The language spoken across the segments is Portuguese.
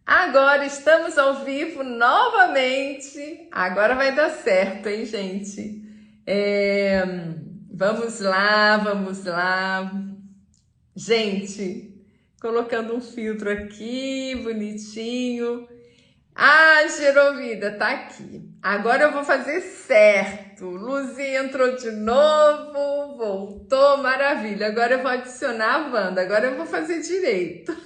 Agora estamos ao vivo novamente. Agora vai dar certo, hein, gente? É, Vamos lá, vamos lá. Gente, colocando um filtro aqui, bonitinho. Ah, Gerovida, tá aqui. Agora eu vou fazer certo. Luzinha entrou de novo, voltou, maravilha. Agora eu vou adicionar a Wanda. Agora eu vou fazer direito.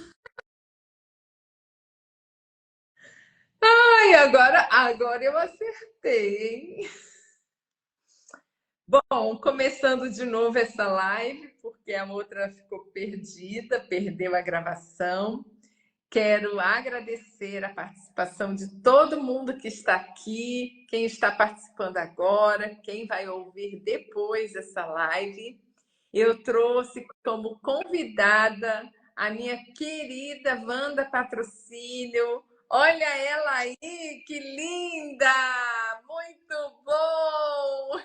Ai, agora eu acertei, hein? Bom, começando de novo essa live, porque a outra ficou perdida, perdeu a gravação. Quero agradecer a participação de todo mundo que está aqui, quem está participando agora, quem vai ouvir depois essa live. Eu trouxe como convidada a minha querida Wanda Patrocínio. Olha ela aí, que linda! Muito bom!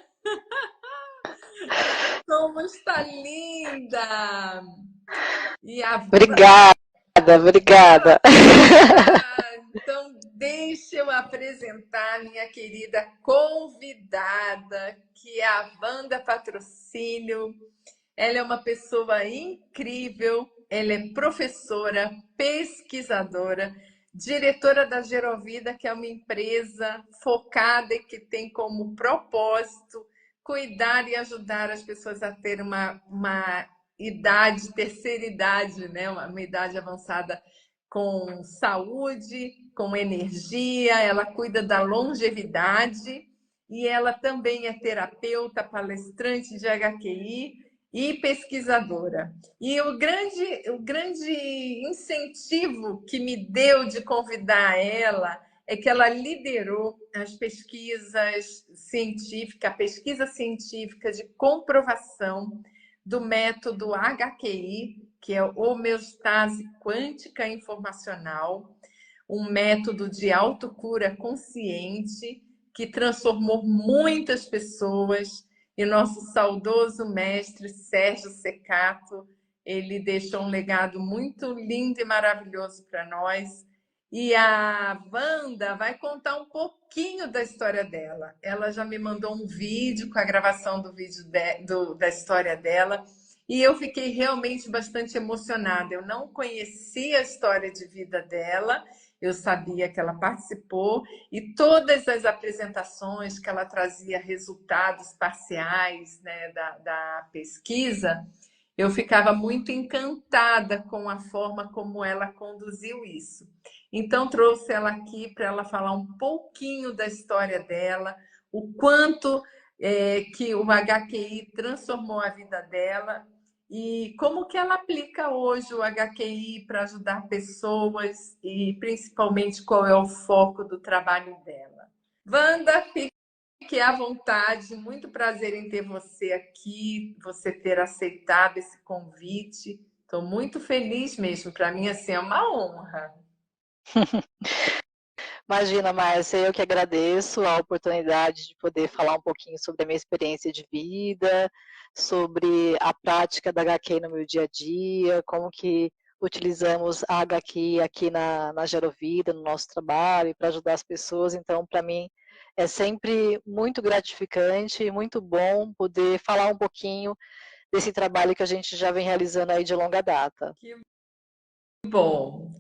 Como está linda! E a Obrigada, obrigada. Então, deixa eu apresentar a minha querida convidada, que é a Wanda Patrocínio. Ela é uma pessoa incrível, ela é professora, pesquisadora, diretora da Gerovida, que é uma empresa focada e que tem como propósito cuidar e ajudar as pessoas a ter uma idade, terceira idade, né? Uma idade avançada com saúde, com energia, ela cuida da longevidade e ela também é terapeuta, palestrante de HQI e pesquisadora. E o grande incentivo que me deu de convidar ela é que ela liderou as pesquisas científicas, a pesquisa científica de comprovação do método HQI, que é homeostase quântica informacional, um método de autocura consciente que transformou muitas pessoas. E nosso saudoso mestre Sérgio Secato, ele deixou um legado muito lindo e maravilhoso para nós. E a Wanda vai contar um pouquinho da história dela. Ela já me mandou um vídeo com a gravação do vídeo da história dela. E eu fiquei realmente bastante emocionada. Eu não conhecia a história de vida dela, eu sabia que ela participou, e todas as apresentações que ela trazia resultados parciais, né, da pesquisa, eu ficava muito encantada com a forma como ela conduziu isso. Então, trouxe ela aqui para ela falar um pouquinho da história dela, o quanto que o HQI transformou a vida dela e como que ela aplica hoje o HQI para ajudar pessoas e principalmente qual é o foco do trabalho dela. Wanda, fique à vontade, muito prazer em ter você aqui, você ter aceitado esse convite. Estou muito feliz mesmo, para mim assim, é uma honra. Imagina, Márcia, eu que agradeço a oportunidade de poder falar um pouquinho sobre a minha experiência de vida, sobre a prática da HQ no meu dia a dia, como que utilizamos a HQ aqui na Gerovida, no nosso trabalho, para ajudar as pessoas. Então, para mim, é sempre muito gratificante e muito bom poder falar um pouquinho desse trabalho que a gente já vem realizando aí de longa data. Que bom.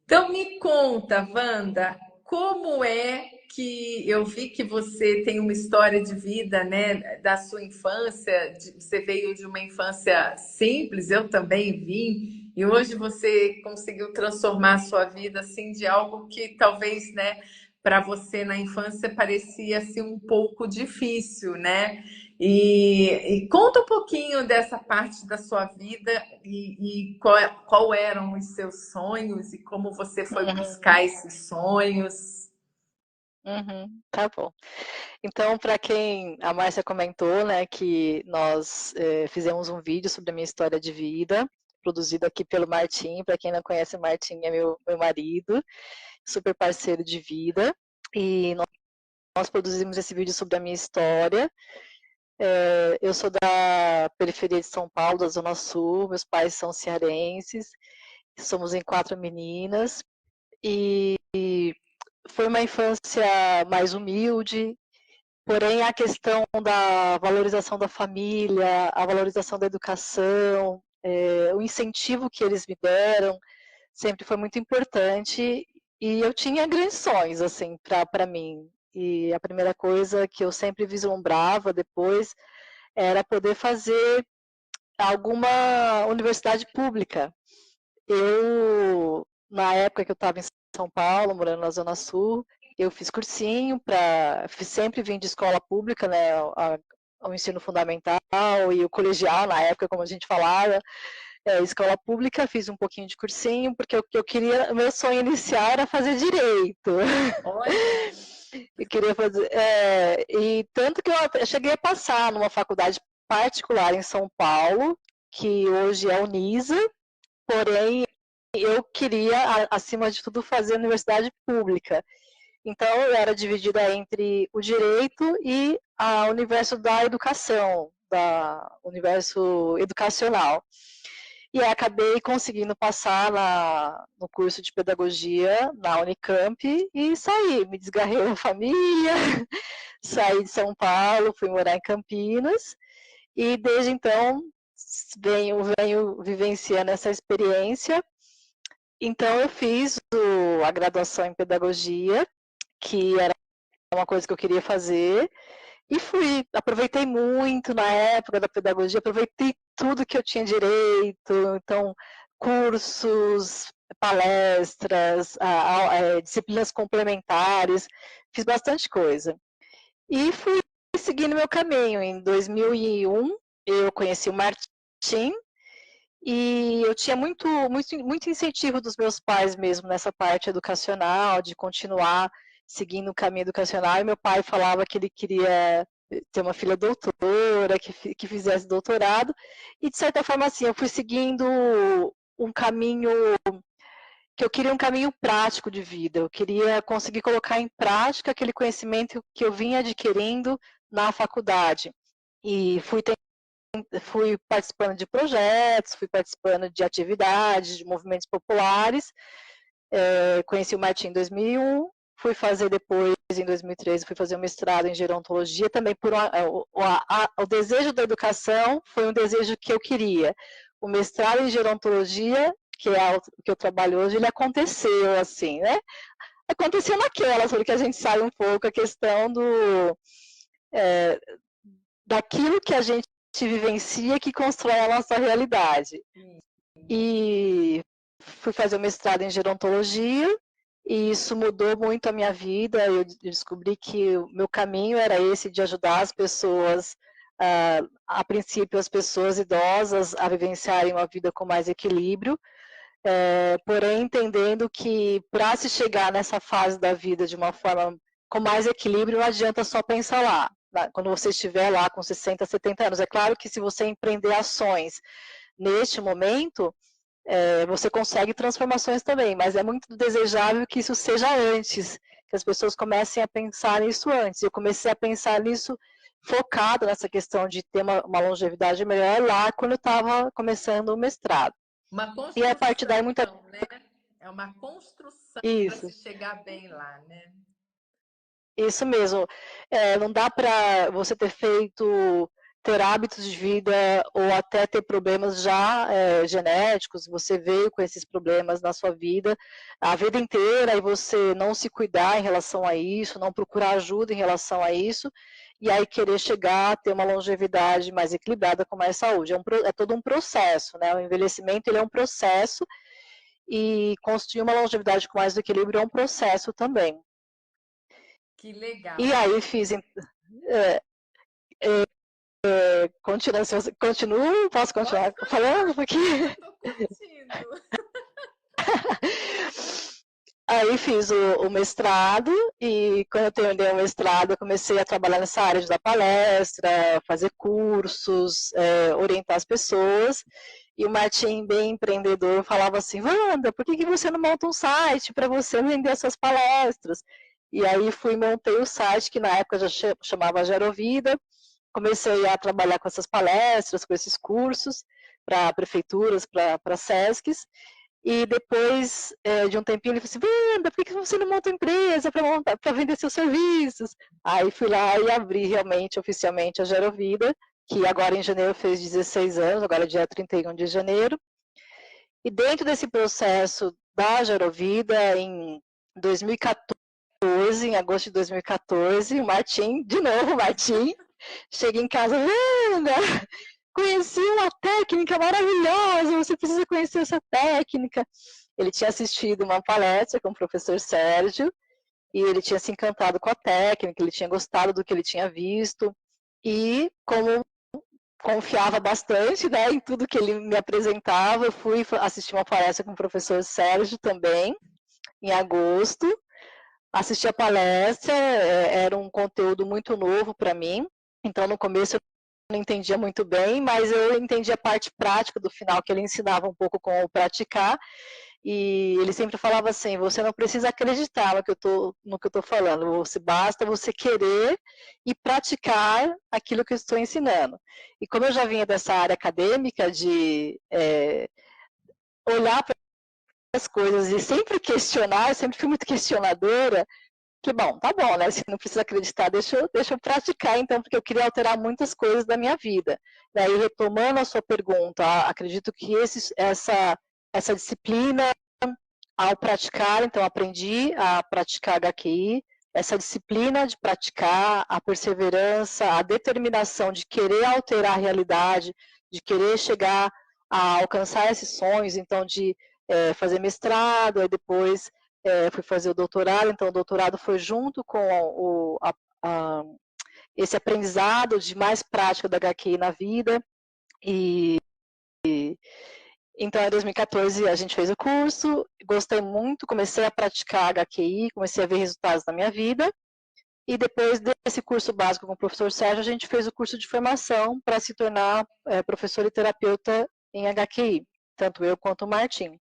Então me conta, Wanda, como é que eu vi que você tem uma história de vida, né, da sua infância, você veio de uma infância simples, eu também vim, e hoje você conseguiu transformar a sua vida assim de algo que talvez, né, para você na infância parecia assim um pouco difícil, né? E conta um pouquinho dessa parte da sua vida e qual eram os seus sonhos e como você foi Uhum, buscar esses sonhos. tá bom. Então, para quem a Márcia comentou, né, que nós fizemos um vídeo sobre a minha história de vida, produzido aqui pelo Martim. Para quem não conhece, o Martim é meu marido, super parceiro de vida. E nós produzimos esse vídeo sobre a minha história. Eu sou da periferia de São Paulo, da Zona Sul, meus pais são cearenses, somos em 4 meninas. e foi uma infância mais humilde, porém a questão da valorização da família, a valorização da educação, o incentivo que eles me deram, sempre foi muito importante, e eu tinha grandes sonhos, assim, para mim. E a primeira coisa que eu sempre vislumbrava depois era poder fazer alguma universidade pública. Eu, na época que eu estava em São Paulo, morando na Zona Sul, eu fiz cursinho, sempre vim de escola pública, né, o ensino fundamental e o colegial, na época, como a gente falava, escola pública, fiz um pouquinho de cursinho, porque eu queria, meu sonho inicial era fazer direito. Olha! Eu queria fazer, e tanto que eu cheguei a passar numa faculdade particular em São Paulo, que hoje é a Unisa, porém eu queria, acima de tudo, fazer universidade pública. Então eu era dividida entre o direito e o universo da educação, o universo educacional. E acabei conseguindo passar no curso de pedagogia na Unicamp e saí, me desgarrei da família, saí de São Paulo, fui morar em Campinas e desde então venho vivenciando essa experiência. Então eu fiz a graduação em pedagogia, que era uma coisa que eu queria fazer, e aproveitei muito na época da pedagogia, aproveitei tudo que eu tinha direito, então cursos, palestras, disciplinas complementares, fiz bastante coisa. E fui seguindo meu caminho. Em 2001, eu conheci o Martim, e eu tinha muito incentivo dos meus pais mesmo nessa parte educacional, de continuar seguindo o caminho educacional, e meu pai falava que ele queria ter uma filha doutora, que fizesse doutorado, e de certa forma assim, eu fui seguindo um caminho, que eu queria um caminho prático de vida, eu queria conseguir colocar em prática aquele conhecimento que eu vinha adquirindo na faculdade, e fui participando de projetos, fui participando de atividades, de movimentos populares, conheci o Martim em 2001, fui fazer depois, em 2013, fui fazer um mestrado em gerontologia, também o desejo da educação foi um desejo que eu queria. O mestrado em gerontologia, que é o que eu trabalho hoje, ele aconteceu assim, né? Aconteceu naquelas, porque a gente sabe um pouco a questão daquilo que a gente vivencia que constrói a nossa realidade. E fui fazer o mestrado em gerontologia, e isso mudou muito a minha vida. Eu descobri que o meu caminho era esse, de ajudar as pessoas, a princípio as pessoas idosas, a vivenciarem uma vida com mais equilíbrio, porém entendendo que para se chegar nessa fase da vida de uma forma com mais equilíbrio, não adianta só pensar lá, quando você estiver lá com 60, 70 anos. É claro que se você empreender ações neste momento, você consegue transformações também, mas é muito desejável que isso seja antes, que as pessoas comecem a pensar nisso antes. Eu comecei a pensar nisso focado nessa questão de ter uma longevidade melhor lá quando eu estava começando o mestrado. Uma construção, e a partir daí muita... né? É uma construção para se chegar bem lá, né? Isso mesmo. Não dá para você ter hábitos de vida ou até ter problemas já genéticos, você veio com esses problemas na sua vida a vida inteira, e você não se cuidar em relação a isso, não procurar ajuda em relação a isso, e aí querer chegar a ter uma longevidade mais equilibrada, com mais saúde. É todo um processo, né? O envelhecimento, ele é um processo, e construir uma longevidade com mais equilíbrio é um processo também. Que legal. E aí fiz... Continuo? Posso continuar falando um pouquinho? Estou curtindo. Aí fiz o mestrado, e quando eu terminei o mestrado, eu comecei a trabalhar nessa área de dar palestra, fazer cursos, orientar as pessoas. E o Martim, bem empreendedor, falava assim: Wanda, por que você não monta um site para você vender as suas palestras? E aí montei o site, que na época já chamava Gerovida. Comecei a trabalhar com essas palestras, com esses cursos, para prefeituras, para SESCs, E depois de um tempinho, ele falou assim, Wanda, por que você não monta uma empresa para vender seus serviços? Aí fui lá e abri realmente, oficialmente, a Gerovida, que agora em janeiro fez 16 anos, agora é dia 31 de janeiro. E dentro desse processo da Gerovida, em 2014, em agosto de 2014, o Martim, de novo o Martim, chega em casa, Wanda, conheci uma técnica maravilhosa, você precisa conhecer essa técnica. Ele tinha assistido uma palestra com o professor Sérgio, e ele tinha se encantado com a técnica, ele tinha gostado do que ele tinha visto, e como confiava bastante, né, em tudo que ele me apresentava, eu fui assistir uma palestra com o professor Sérgio também, em agosto, assisti a palestra, era um conteúdo muito novo para mim, então no começo eu não entendia muito bem, mas eu entendi a parte prática do final, que ele ensinava um pouco como praticar, e ele sempre falava assim, você não precisa acreditar no que eu estou falando, basta você querer e praticar aquilo que eu estou ensinando. E como eu já vinha dessa área acadêmica de olhar para as coisas e sempre questionar, eu sempre fui muito questionadora, que bom, tá bom, né? Se não precisa acreditar, deixa eu praticar, então, porque eu queria alterar muitas coisas da minha vida. Daí, retomando a sua pergunta, acredito que essa disciplina, ao praticar, então, aprendi a praticar HQI, essa disciplina de praticar, a perseverança, a determinação de querer alterar a realidade, de querer chegar a alcançar esses sonhos, então, de fazer mestrado, aí depois fui fazer o doutorado, então o doutorado foi junto com esse aprendizado de mais prática da HQI na vida, e então em 2014 a gente fez o curso, gostei muito, comecei a praticar HQI, comecei a ver resultados na minha vida, e depois desse curso básico com o professor Sérgio, a gente fez o curso de formação para se tornar professor e terapeuta em HQI, tanto eu quanto o Martim.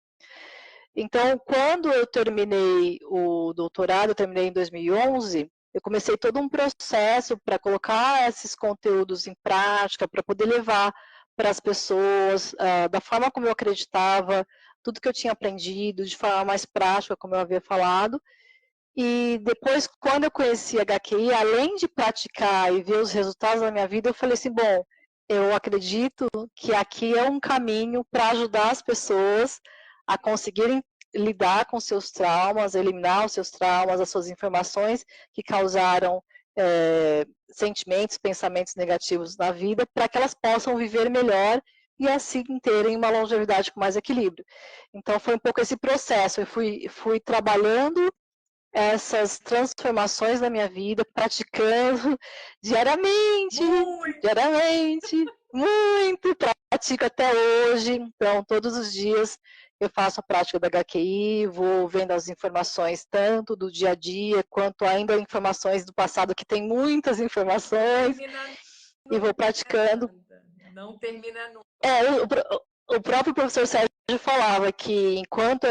Então, quando eu terminei o doutorado, eu terminei em 2011, eu comecei todo um processo para colocar esses conteúdos em prática, para poder levar para as pessoas, da forma como eu acreditava, tudo que eu tinha aprendido, de forma mais prática, como eu havia falado. E depois, quando eu conheci a HQI, além de praticar e ver os resultados da minha vida, eu falei assim, bom, eu acredito que aqui é um caminho para ajudar as pessoas a conseguirem lidar com seus traumas, eliminar os seus traumas, as suas informações que causaram sentimentos, pensamentos negativos na vida, para que elas possam viver melhor e assim terem uma longevidade com mais equilíbrio. Então foi um pouco esse processo, eu fui trabalhando essas transformações na minha vida, praticando diariamente, muito, pratico até hoje, então todos os dias eu faço a prática da HQI, vou vendo as informações tanto do dia a dia, quanto ainda informações do passado, que tem muitas informações, e vou praticando. Não termina nunca. O próprio professor Sérgio falava que enquanto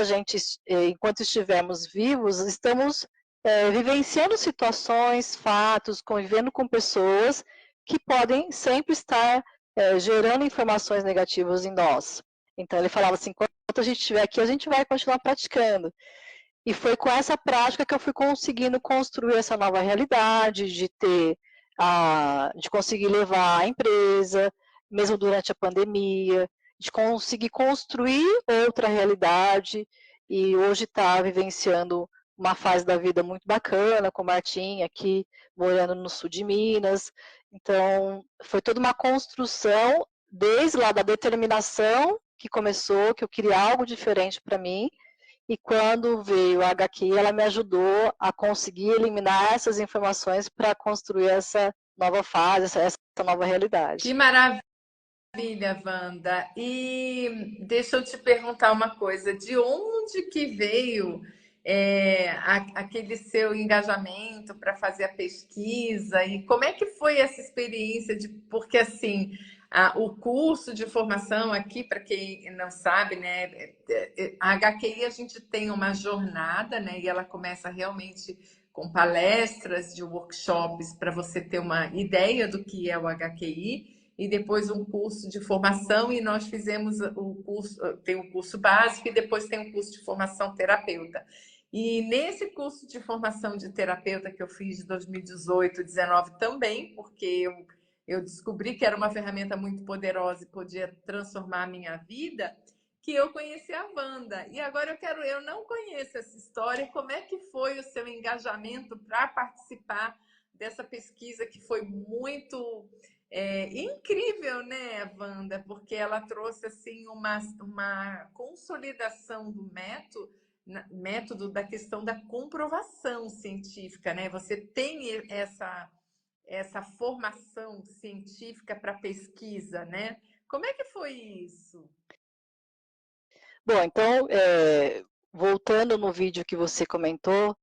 estivermos vivos, estamos vivenciando situações, fatos, convivendo com pessoas que podem sempre estar gerando informações negativas em nós. Então ele falava assim, enquanto a gente estiver aqui, a gente vai continuar praticando. E foi com essa prática que eu fui conseguindo construir essa nova realidade, de conseguir levar a empresa, mesmo durante a pandemia, de conseguir construir outra realidade, e hoje está vivenciando uma fase da vida muito bacana com o Martim aqui, morando no sul de Minas. Então, foi toda uma construção, desde lá da determinação que começou, que eu queria algo diferente para mim, e quando veio a HQ, ela me ajudou a conseguir eliminar essas informações para construir essa nova fase, essa nova realidade. Que maravilha, Wanda. E deixa eu te perguntar uma coisa: de onde que veio aquele seu engajamento para fazer a pesquisa? E como é que foi essa experiência porque assim. O curso de formação aqui, para quem não sabe, né, a HQI a gente tem uma jornada, né, e ela começa realmente com palestras de workshops para você ter uma ideia do que é o HQI. e depois um curso de formação, e nós fizemos o curso, tem um curso básico e depois tem um curso de formação terapeuta. E nesse curso de formação de terapeuta que eu fiz de 2018, 2019 também, porque eu descobri que era uma ferramenta muito poderosa e podia transformar a minha vida, que eu conheci a Wanda. E agora eu não conheço essa história, como é que foi o seu engajamento para participar dessa pesquisa que foi muito incrível, né, Wanda? Porque ela trouxe assim uma consolidação do método da questão da comprovação científica, né? Você tem essa formação científica para pesquisa, né? Como é que foi isso? Bom, então, voltando no vídeo que você comentou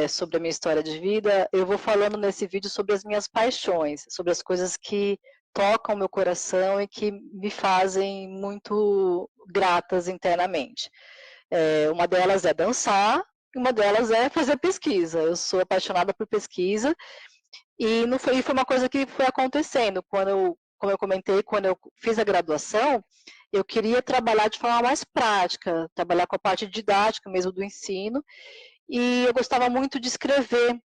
sobre a minha história de vida, eu vou falando nesse vídeo sobre as minhas paixões, sobre as coisas que tocam meu coração e que me fazem muito gratas internamente. Uma delas é dançar, uma delas é fazer pesquisa. Eu sou apaixonada por pesquisa e não foi uma coisa que foi acontecendo. Como eu comentei, quando eu fiz a graduação, eu queria trabalhar de forma mais prática, trabalhar com a parte didática mesmo do ensino, e eu gostava muito de escrever,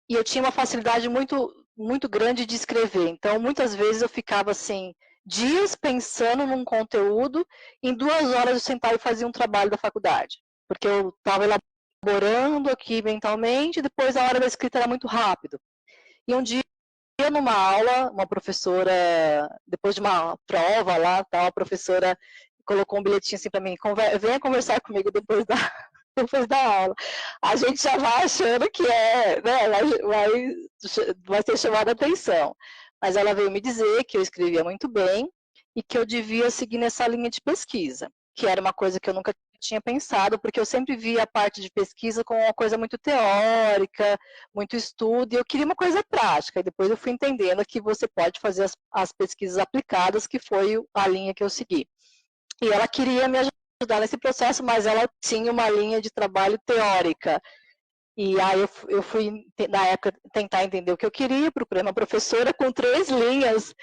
e eu tinha uma facilidade muito grande de escrever, então muitas vezes eu ficava assim, dias pensando num conteúdo, em 2 horas eu sentava e fazia um trabalho da faculdade, porque eu estava elaborando aqui mentalmente, depois a hora da escrita era muito rápido. E um dia, numa aula, uma professora, depois de uma prova lá, a professora colocou um bilhetinho assim para mim, venha conversar comigo depois da aula. A gente já vai achando que né, vai ter chamado a atenção. Mas ela veio me dizer que eu escrevia muito bem e que eu devia seguir nessa linha de pesquisa, que era uma coisa que eu nunca tinha pensado, porque eu sempre via a parte de pesquisa como uma coisa muito teórica, muito estudo, e eu queria uma coisa prática, e depois eu fui entendendo que você pode fazer as pesquisas aplicadas, que foi a linha que eu segui. E ela queria me ajudar nesse processo, mas ela tinha uma linha de trabalho teórica, e aí eu fui, na época, tentar entender o que eu queria, procurei uma professora com 3 linhas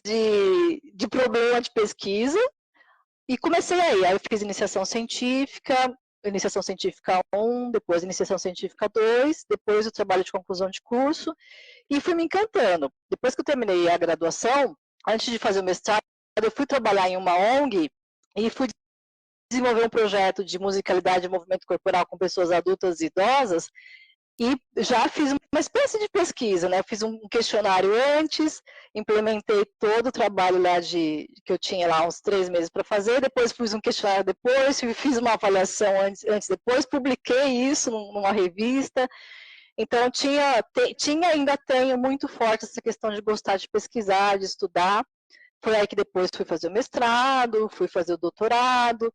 de problema de pesquisa, e comecei aí eu fiz iniciação científica 1, depois iniciação científica 2, depois o trabalho de conclusão de curso, e fui me encantando. Depois que eu terminei a graduação, antes de fazer o mestrado, eu fui trabalhar em uma ONG e fui desenvolver um projeto de musicalidade e movimento corporal com pessoas adultas e idosas, e já fiz uma espécie de pesquisa, né? Fiz um questionário antes, implementei todo o trabalho lá que eu tinha lá uns 3 meses para fazer, depois fiz um questionário depois, fiz uma avaliação antes depois, publiquei isso numa revista. Então, ainda tenho muito forte essa questão de gostar de pesquisar, de estudar. Foi aí que depois fui fazer o mestrado, fui fazer o doutorado,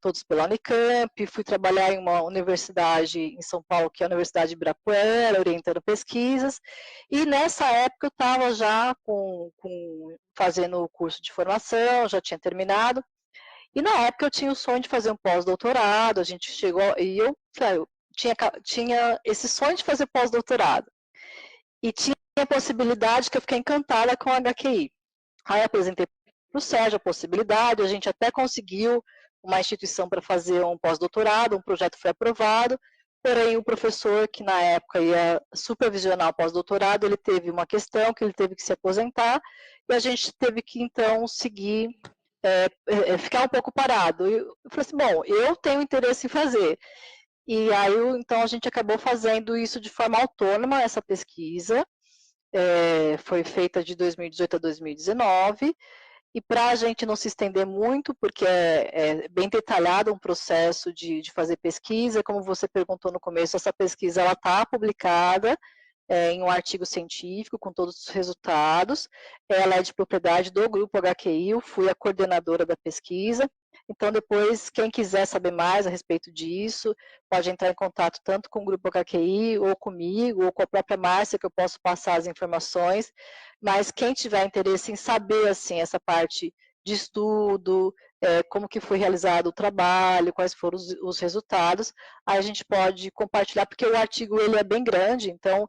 todos pela Unicamp, fui trabalhar em uma universidade em São Paulo, que é a Universidade de Ibirapuera, orientando pesquisas, e nessa época eu estava já fazendo o curso de formação, já tinha terminado, e na época eu tinha o sonho de fazer um pós-doutorado, a gente chegou, e eu tinha esse sonho de fazer pós-doutorado, e tinha a possibilidade que eu fiquei encantada com a HQI. Aí eu apresentei para o Sérgio a possibilidade, a gente até conseguiu uma instituição para fazer um pós-doutorado, um projeto foi aprovado, porém o professor que na época ia supervisionar o pós-doutorado, ele teve uma questão que ele teve que se aposentar, e a gente teve que então seguir, ficar um pouco parado. Eu falei assim, bom, eu tenho interesse em fazer. E aí então a gente acabou fazendo isso de forma autônoma, essa pesquisa, foi feita de 2018 a 2019, e para a gente não se estender muito, porque é bem detalhado um processo de fazer pesquisa, como você perguntou no começo, essa pesquisa está publicada em um artigo científico com todos os resultados, ela é de propriedade do Grupo HQI, eu fui a coordenadora da pesquisa, então depois quem quiser saber mais a respeito disso, pode entrar em contato tanto com o Grupo HQI, ou comigo, ou com a própria Márcia, que eu posso passar as informações, mas quem tiver interesse em saber assim, essa parte de estudo, como que foi realizado o trabalho, quais foram os resultados, aí a gente pode compartilhar, porque o artigo ele é bem grande, então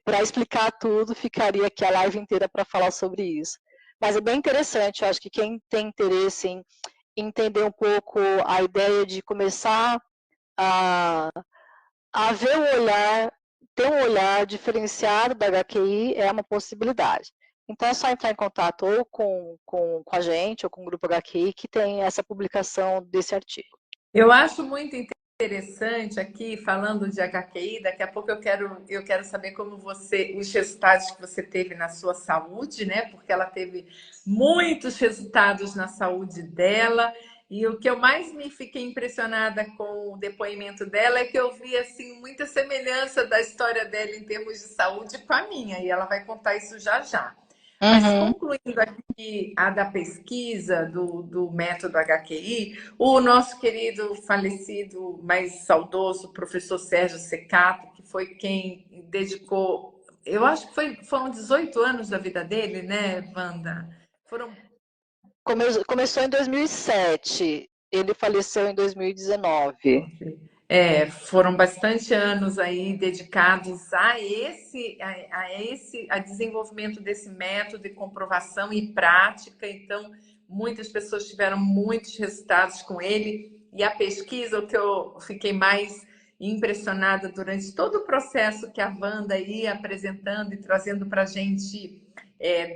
Para explicar tudo, ficaria aqui a live inteira para falar sobre isso. Mas é bem interessante, eu acho que quem tem interesse em entender um pouco a ideia de começar a ver o olhar, ter um olhar diferenciado da HQI é uma possibilidade. Então é só entrar em contato ou com a gente ou com o Grupo HQI que tem essa publicação desse artigo. Eu acho muito interessante aqui, falando de HQI, daqui a pouco eu quero saber como os resultados que você teve na sua saúde, né? Porque ela teve muitos resultados na saúde dela. E o que eu mais me fiquei impressionada com o depoimento dela é que eu vi assim muita semelhança da história dela em termos de saúde com a minha, e ela vai contar isso já já. Mas concluindo aqui a da pesquisa do método HQI, o nosso querido falecido, mas saudoso professor Sérgio Secato, que foi quem dedicou, eu acho que foram 18 anos da vida dele, né, Wanda? Começou em 2007, ele faleceu em 2019. Foram bastante anos aí dedicados a desenvolvimento desse método de comprovação e prática. Então, muitas pessoas tiveram muitos resultados com ele. E a pesquisa, o que eu fiquei mais impressionada durante todo o processo que a Wanda ia apresentando e trazendo para a gente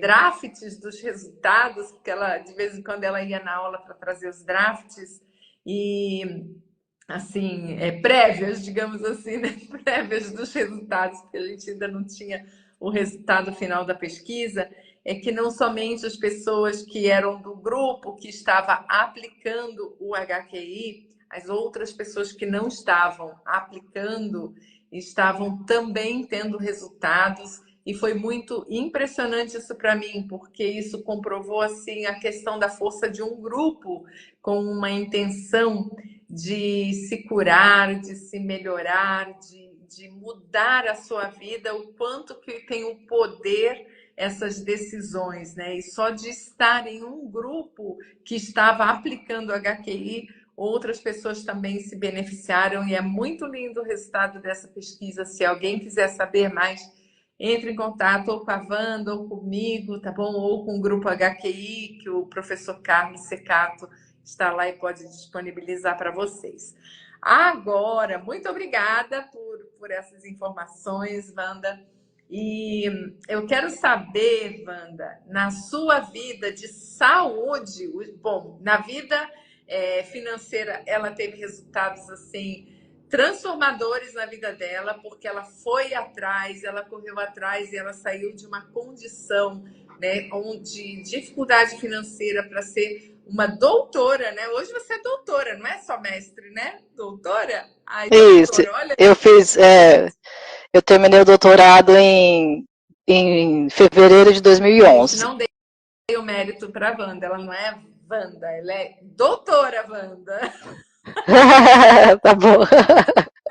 drafts dos resultados, porque ela, de vez em quando, ela ia na aula para trazer os drafts. E assim, prévias, digamos assim, né? Prévias dos resultados, porque a gente ainda não tinha o resultado final da pesquisa, é que não somente as pessoas que eram do grupo que estava aplicando o HQI, as outras pessoas que não estavam aplicando estavam também tendo resultados, e foi muito impressionante isso para mim, porque isso comprovou assim a questão da força de um grupo com uma intenção de se curar, de se melhorar, de mudar a sua vida, o quanto que tem o poder essas decisões, né? E só de estar em um grupo que estava aplicando o HQI, outras pessoas também se beneficiaram, e é muito lindo o resultado dessa pesquisa. Se alguém quiser saber mais, entre em contato ou com a Wanda ou comigo, tá bom? Ou com o grupo HQI, que o professor Carlos Secato está lá e pode disponibilizar para vocês. Agora, muito obrigada por essas informações, Wanda. E eu quero saber, Wanda, na sua vida de saúde, bom, na vida financeira, ela teve resultados assim transformadores na vida dela, porque ela foi atrás, ela correu atrás e ela saiu de uma condição, né, de dificuldade financeira para ser uma doutora, né? Hoje você é doutora, não é só mestre, né? Doutora? Ai, Isso, doutora, olha. Eu terminei o doutorado em fevereiro de 2011. Gente, não dei o mérito para a Wanda, ela não é Wanda, ela é doutora Wanda. Tá bom.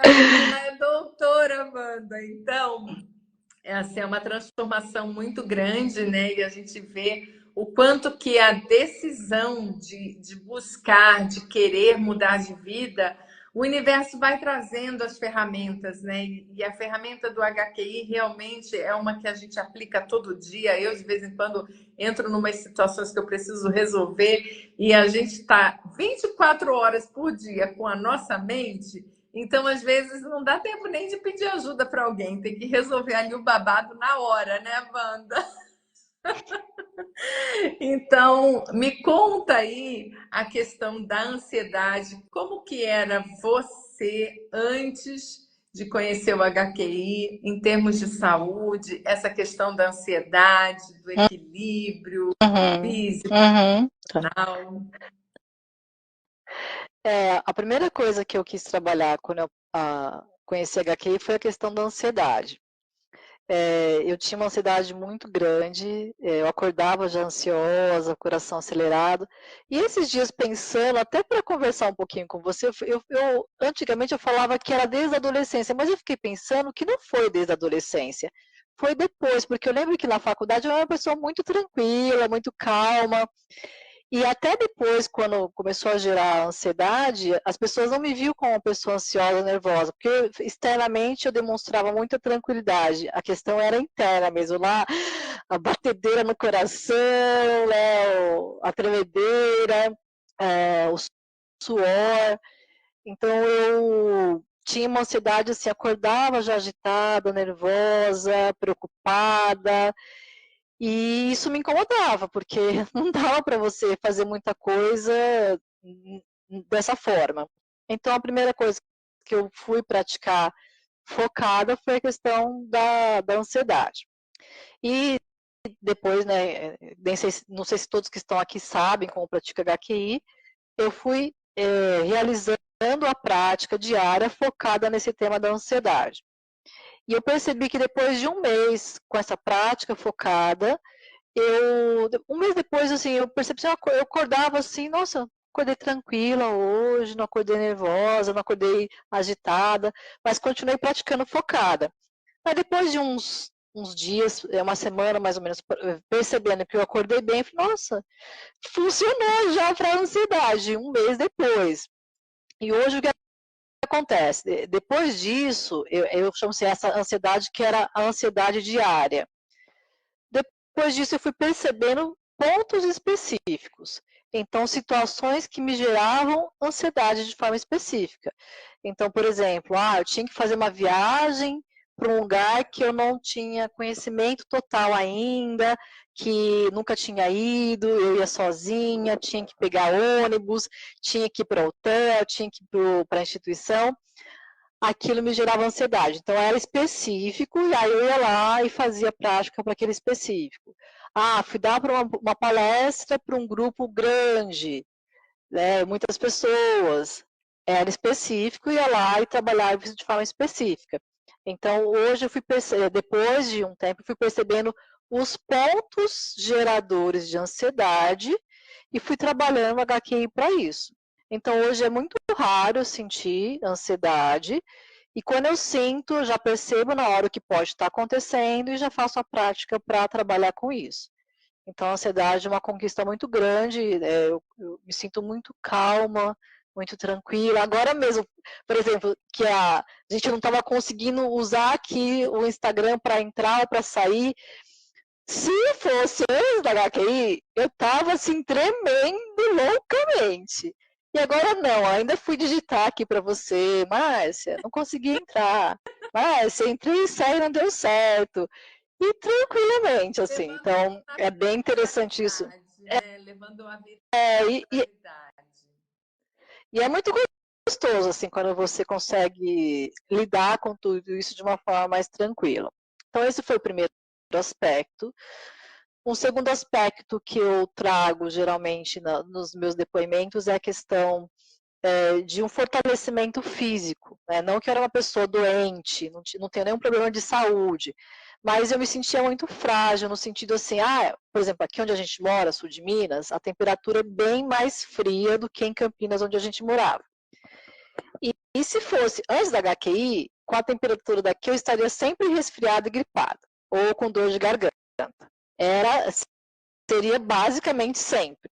Ela é doutora Wanda, então essa é uma transformação muito grande, né? E a gente vê o quanto que a decisão de buscar, de querer mudar de vida, o universo vai trazendo as ferramentas, né? E a ferramenta do HQI realmente é uma que a gente aplica todo dia. Eu, de vez em quando, entro em umas situações que eu preciso resolver e a gente está 24 horas por dia com a nossa mente. Então, às vezes, não dá tempo nem de pedir ajuda para alguém. Tem que resolver ali o babado na hora, né, Wanda? Então, me conta aí a questão da ansiedade. Como que era você antes de conhecer o HQI, em termos de saúde, essa questão da ansiedade, do equilíbrio físico, emocional? A primeira coisa que eu quis trabalhar quando eu conheci a HQI foi a questão da ansiedade. Eu tinha uma ansiedade muito grande, eu acordava já ansiosa, coração acelerado. E esses dias pensando, até para conversar um pouquinho com você, antigamente eu falava que era desde a adolescência, mas eu fiquei pensando que não foi desde a adolescência. Foi depois, porque eu lembro que na faculdade eu era uma pessoa muito tranquila, muito calma. E até depois, quando começou a gerar ansiedade, as pessoas não me viam como uma pessoa ansiosa, nervosa, porque externamente eu demonstrava muita tranquilidade. A questão era interna mesmo, lá a batedeira no coração, né, a tremedeira, o suor. Então eu tinha uma ansiedade assim, acordava já agitada, nervosa, preocupada. E isso me incomodava, porque não dava para você fazer muita coisa dessa forma. Então, a primeira coisa que eu fui praticar focada foi a questão da ansiedade. E depois, né, não sei se todos que estão aqui sabem como pratica HQI, eu fui realizando a prática diária focada nesse tema da ansiedade. E eu percebi que depois de um mês com essa prática focada, um mês depois, assim, eu percebi, eu acordava assim, nossa, acordei tranquila hoje, não acordei nervosa, não acordei agitada, mas continuei praticando focada. Aí depois de uns dias, uma semana mais ou menos, percebendo que eu acordei bem, eu falei, nossa, funcionou já para a ansiedade, um mês depois. E hoje o que acontece? Depois disso, eu chamo assim, essa ansiedade que era a ansiedade diária. Depois disso, eu fui percebendo pontos específicos. Então, situações que me geravam ansiedade de forma específica. Então, por exemplo, eu tinha que fazer uma viagem para um lugar que eu não tinha conhecimento total ainda, que nunca tinha ido, eu ia sozinha, tinha que pegar ônibus, tinha que ir para o hotel, tinha que ir para a instituição. Aquilo me gerava ansiedade. Então, era específico, e aí eu ia lá e fazia prática para aquele específico. Fui dar para uma palestra para um grupo grande, né, muitas pessoas. Era específico, ia lá e trabalhava de forma específica. Então, hoje, depois de um tempo, fui percebendo os pontos geradores de ansiedade e fui trabalhando o HQI para isso. Então, hoje é muito raro eu sentir ansiedade, e quando eu sinto, eu já percebo na hora o que pode estar acontecendo e já faço a prática para trabalhar com isso. Então, a ansiedade é uma conquista muito grande, eu me sinto muito calma, muito tranquila. Agora mesmo, por exemplo, que a gente não estava conseguindo usar aqui o Instagram para entrar ou para sair. Se fosse antes da HQI, eu estava assim, tremendo loucamente. E agora não, ainda fui digitar aqui para você, Márcia, não consegui entrar. Márcia, entrei e saí, não deu certo. E tranquilamente, assim. Então, é bem interessante isso. Né? Levando a vida e é muito gostoso, assim, quando você consegue lidar com tudo isso de uma forma mais tranquila. Então, esse foi o primeiro aspecto. Um segundo aspecto que eu trago geralmente nos meus depoimentos é a questão de um fortalecimento físico. Né? Não que eu era uma pessoa doente, não tenho nenhum problema de saúde, mas eu me sentia muito frágil, no sentido assim, por exemplo, aqui onde a gente mora, sul de Minas, a temperatura é bem mais fria do que em Campinas, onde a gente morava. E se fosse antes da HQI, com a temperatura daqui, eu estaria sempre resfriada e gripada, ou com dor de garganta. Seria basicamente sempre.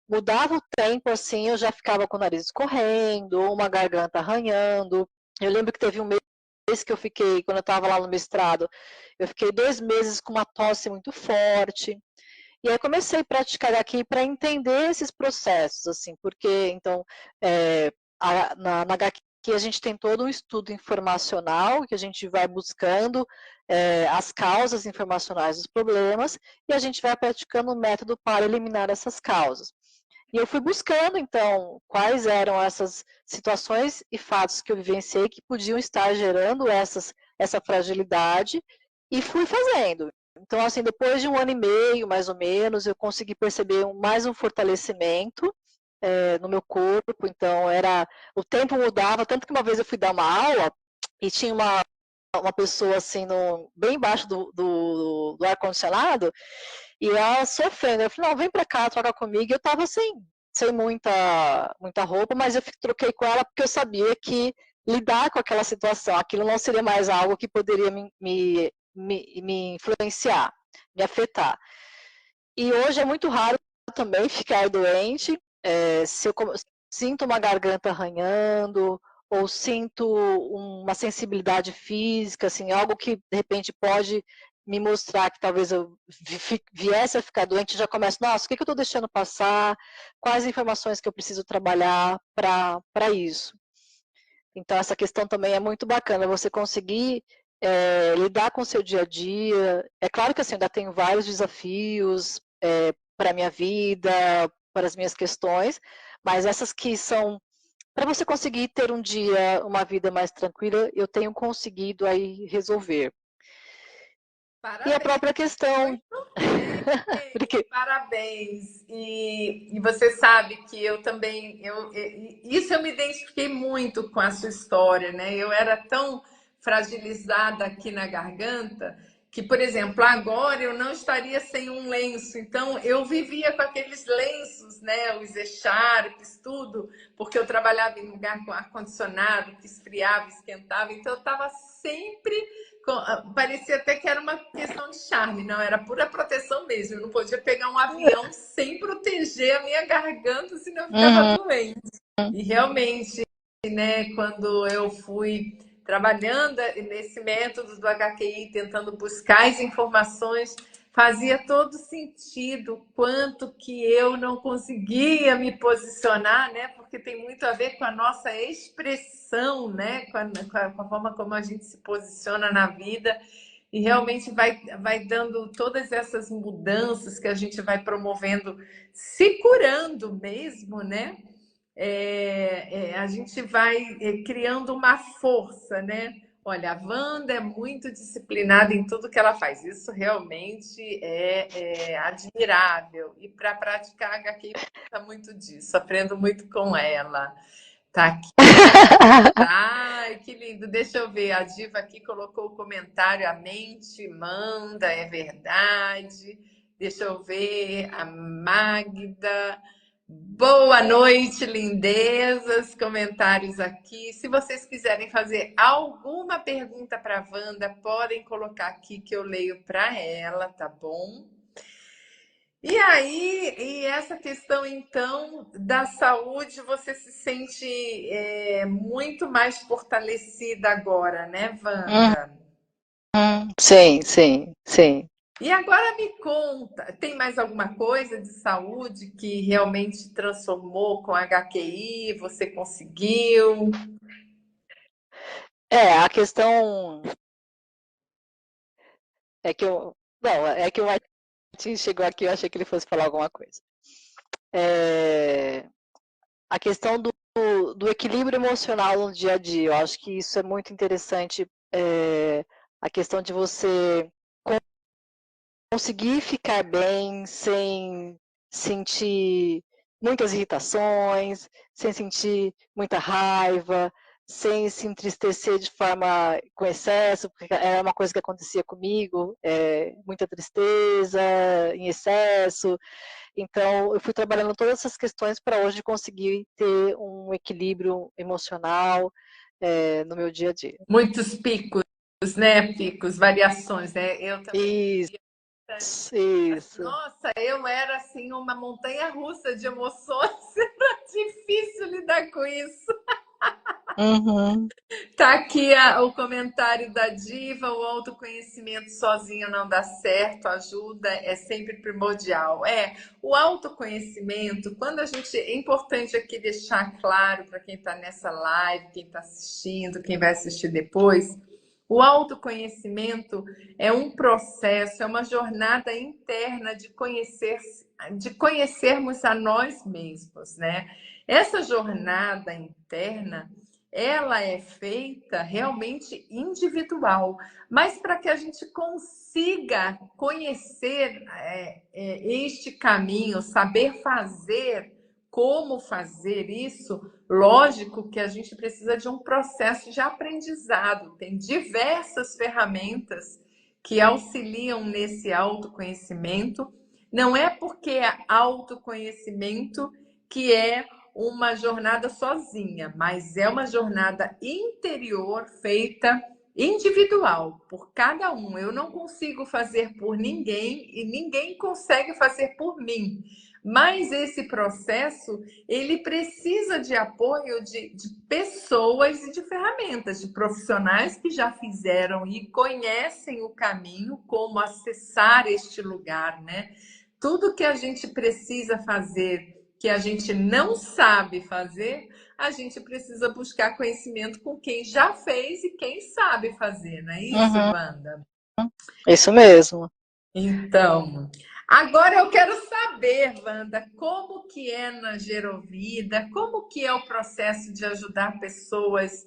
Mudava o tempo, assim, eu já ficava com o nariz escorrendo, ou uma garganta arranhando. Eu lembro que teve um mês que eu fiquei, quando eu estava lá no mestrado, eu fiquei 2 meses com uma tosse muito forte. E aí comecei a praticar aqui para entender esses processos, assim, porque, então, na HQ a gente tem todo um estudo informacional, que a gente vai buscando as causas informacionais dos problemas, e a gente vai praticando um método para eliminar essas causas. E eu fui buscando, então, quais eram essas situações e fatos que eu vivenciei que podiam estar gerando essa fragilidade, e fui fazendo. Então, assim, depois de 1 ano e meio, mais ou menos, eu consegui perceber mais um fortalecimento no meu corpo. Então, o tempo mudava, tanto que uma vez eu fui dar uma aula e tinha uma pessoa assim, bem embaixo do ar-condicionado, e ela sofrendo. Eu falei, não, vem pra cá, troca comigo. E eu tava assim, sem muita roupa, mas eu troquei com ela porque eu sabia que lidar com aquela situação, aquilo não seria mais algo que poderia me influenciar, me afetar. E hoje é muito raro também ficar doente, se eu sinto uma garganta arranhando, ou sinto uma sensibilidade física, assim, algo que de repente pode me mostrar que talvez eu viesse a ficar doente, já começo, nossa, o que eu estou deixando passar? Quais informações que eu preciso trabalhar para isso? Então, essa questão também é muito bacana, você conseguir lidar com o seu dia a dia. É claro que assim, ainda tenho vários desafios para a minha vida, para as minhas questões, mas essas que são para você conseguir ter um dia, uma vida mais tranquila, eu tenho conseguido aí resolver. E a Parabéns, própria questão. muito bem, Porque... parabéns. E você sabe que eu também, isso eu me identifiquei muito com a sua história, né? Eu era tão fragilizada aqui na garganta que, por exemplo, agora eu não estaria sem um lenço. Então, eu vivia com aqueles lenços, né? Os echarpes, tudo, porque eu trabalhava em lugar com ar-condicionado, que esfriava, esquentava. Então, eu estava sempre parecia até que era uma questão de charme, não, era pura proteção mesmo. Eu não podia pegar um avião sem proteger a minha garganta, senão eu ficava doente. E realmente, né, quando eu fui trabalhando nesse método do HQI, tentando buscar as informações, fazia todo sentido quanto que eu não conseguia me posicionar, né? Porque tem muito a ver com a nossa expressão, né? Com a forma como a gente se posiciona na vida. E realmente vai dando todas essas mudanças que a gente vai promovendo, se curando mesmo, né? A gente vai criando uma força, né? Olha, a Wanda é muito disciplinada em tudo que ela faz. Isso realmente é admirável. E para praticar HQ, precisa muito disso. Aprendo muito com ela. Tá aqui. Ai, que lindo. Deixa eu ver. A Diva aqui colocou o comentário. A mente manda, é verdade. Deixa eu ver. A Magda. Boa noite, lindezas. Comentários aqui. Se vocês quiserem fazer alguma pergunta para a Wanda, podem colocar aqui que eu leio para ela, tá bom? E aí, e essa questão, então, da saúde, você se sente muito mais fortalecida agora, né, Wanda? Sim, sim, sim. E agora me conta, tem mais alguma coisa de saúde que realmente transformou com a HQI? Você conseguiu? A questão é que eu. Não, é que o Martin chegou aqui, eu achei que ele fosse falar alguma coisa. A questão do equilíbrio emocional no dia a dia, eu acho que isso é muito interessante. A questão de você conseguir ficar bem sem sentir muitas irritações, sem sentir muita raiva, sem se entristecer de forma com excesso, porque era uma coisa que acontecia comigo, muita tristeza em excesso. Então, eu fui trabalhando todas essas questões para hoje conseguir ter um equilíbrio emocional no meu dia a dia. Muitos picos, né? Picos, variações, né? Eu também. Isso. Nossa, eu era assim uma montanha russa de emoções. Era difícil lidar com isso. Uhum. Tá aqui o comentário da Diva: o autoconhecimento sozinho não dá certo, ajuda é sempre primordial. O autoconhecimento, quando a gente. É importante aqui deixar claro para quem está nessa live, quem está assistindo, quem vai assistir depois. O autoconhecimento é um processo, é uma jornada interna de conhecermos a nós mesmos, né? Essa jornada interna, ela é feita realmente individual, mas para que a gente consiga conhecer este caminho, saber fazer, como fazer isso, lógico que a gente precisa de um processo de aprendizado. Tem diversas ferramentas que auxiliam nesse autoconhecimento. Não é porque é autoconhecimento que é uma jornada sozinha, mas é uma jornada interior feita individual, por cada um. Eu não consigo fazer por ninguém e ninguém consegue fazer por mim. Mas esse processo, ele precisa de apoio de pessoas e de ferramentas, de profissionais que já fizeram e conhecem o caminho, como acessar este lugar, né? Tudo que a gente precisa fazer, que a gente não sabe fazer, a gente precisa buscar conhecimento com quem já fez e quem sabe fazer, não é isso, Uhum, Wanda? isso mesmo. Então, agora eu quero saber, Wanda, como que é na Gerovida, como que é o processo de ajudar pessoas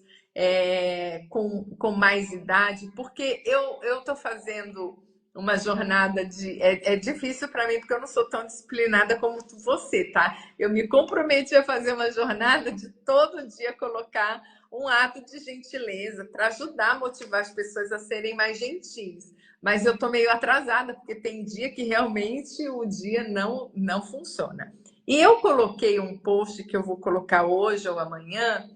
com mais idade, porque eu estou fazendo uma jornada de... É difícil para mim, porque eu não sou tão disciplinada como você, tá? Eu me comprometi a fazer uma jornada de todo dia colocar um ato de gentileza para ajudar a motivar as pessoas a serem mais gentis. Mas eu tô meio atrasada, porque tem dia que realmente o dia não funciona. E eu coloquei um post que eu vou colocar hoje ou amanhã,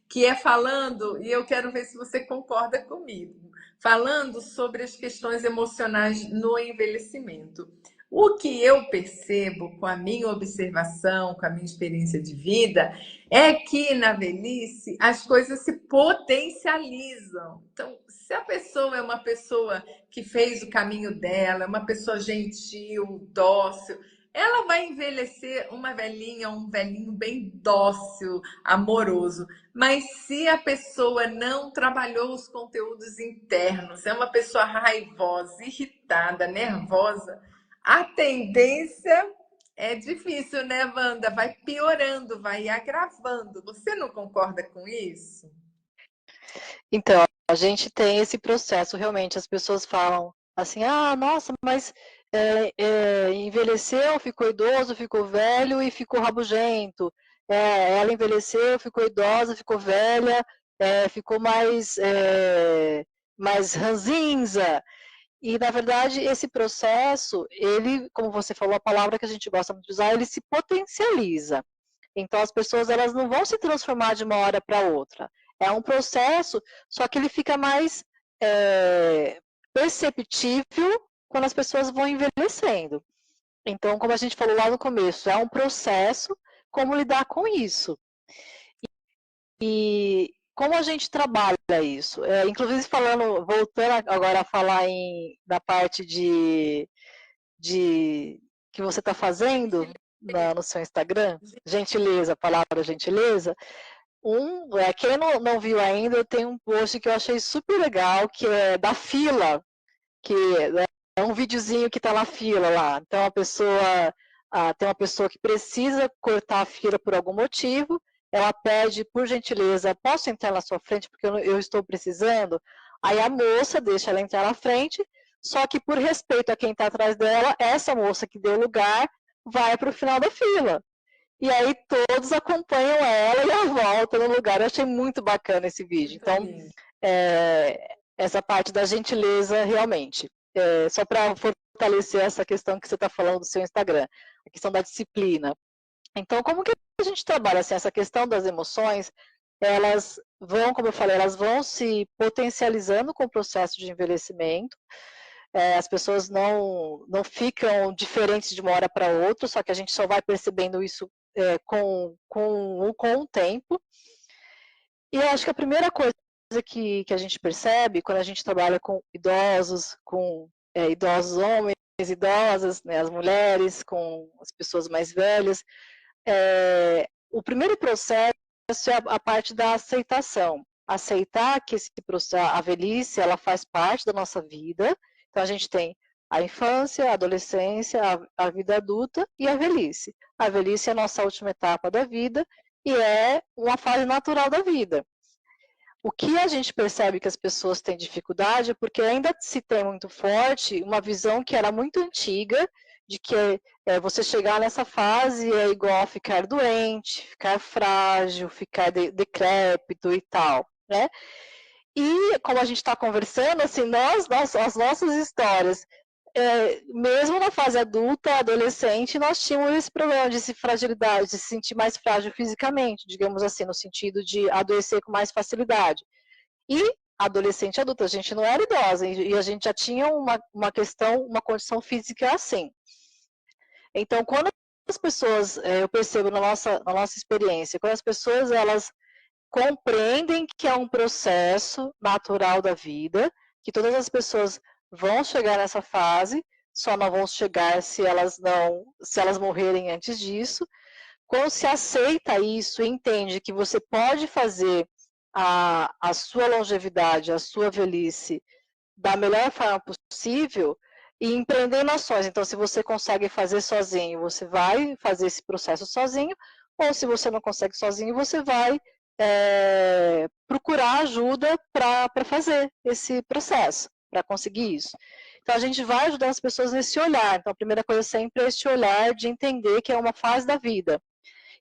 que é falando, e eu quero ver se você concorda comigo, falando sobre as questões emocionais no envelhecimento. O que eu percebo com a minha observação, com a minha experiência de vida, é que na velhice as coisas se potencializam. Então, se a pessoa é uma pessoa que fez o caminho dela, é uma pessoa gentil, dócil, ela vai envelhecer uma velhinha, um velhinho bem dócil, amoroso. Mas se a pessoa não trabalhou os conteúdos internos, é uma pessoa raivosa, irritada, nervosa, a tendência é difícil, né, Wanda? Vai piorando, vai agravando. Você não concorda com isso? Então, a gente tem esse processo, realmente, as pessoas falam assim, ah, nossa, mas envelheceu, ficou idoso, ficou velho e ficou rabugento. Ela envelheceu, ficou idosa, ficou velha, ficou mais ranzinza. E, na verdade, esse processo, ele, como você falou, a palavra que a gente gosta muito de usar, ele se potencializa. Então, as pessoas elas não vão se transformar de uma hora para outra. É um processo, só que ele fica mais perceptível quando as pessoas vão envelhecendo. Então, como a gente falou lá no começo, é um processo, como lidar com isso. E como a gente trabalha isso? Inclusive, voltando agora a falar na parte de que você está fazendo no seu Instagram, gentileza, a palavra gentileza, quem não viu ainda, eu tenho um post que eu achei super legal, que é da fila, que é um videozinho que está na fila lá. Então, tem uma pessoa que precisa cortar a fila por algum motivo, ela pede, por gentileza, posso entrar na sua frente porque eu estou precisando? Aí a moça deixa ela entrar na frente, só que por respeito a quem está atrás dela, essa moça que deu lugar vai para o final da fila. E aí todos acompanham ela e a volta no lugar. Eu achei muito bacana esse vídeo. Muito Então, lindo. essa parte da gentileza, realmente. Só para fortalecer essa questão que você está falando do seu Instagram, a questão da disciplina. Então, como que a gente trabalha assim, essa questão das emoções? Elas vão, como eu falei, elas vão se potencializando com o processo de envelhecimento. As pessoas não ficam diferentes de uma hora para outra, só que a gente só vai percebendo isso com o tempo. E eu acho que a primeira coisa que a gente percebe quando a gente trabalha com idosos homens, idosas, né, as mulheres, com as pessoas mais velhas, o primeiro processo é a parte da aceitação. Aceitar que a velhice ela faz parte da nossa vida. Então, a gente tem a infância, a adolescência, a vida adulta e a velhice. A velhice é a nossa última etapa da vida e é uma fase natural da vida. O que a gente percebe que as pessoas têm dificuldade é porque ainda se tem muito forte uma visão que era muito antiga, de que você chegar nessa fase é igual a ficar doente, ficar frágil, ficar decrépito e tal, né? E como a gente está conversando, assim, as nossas histórias, mesmo na fase adulta, adolescente, nós tínhamos esse problema de fragilidade, de se sentir mais frágil fisicamente, digamos assim, no sentido de adoecer com mais facilidade. E adolescente e adulta, a gente não era idosa, e a gente já tinha uma condição física assim. Então, quando as pessoas, eu percebo na nossa experiência, quando as pessoas elas compreendem que é um processo natural da vida, que todas as pessoas vão chegar nessa fase, só não vão chegar se elas morrerem antes disso. Quando se aceita isso, entende que você pode fazer a sua longevidade, a sua velhice da melhor forma possível e empreender ações. Então, se você consegue fazer sozinho, você vai fazer esse processo sozinho, ou se você não consegue sozinho, você vai procurar ajuda para fazer esse processo, para conseguir isso. Então, a gente vai ajudar as pessoas nesse olhar. Então, a primeira coisa sempre é esse olhar de entender que é uma fase da vida.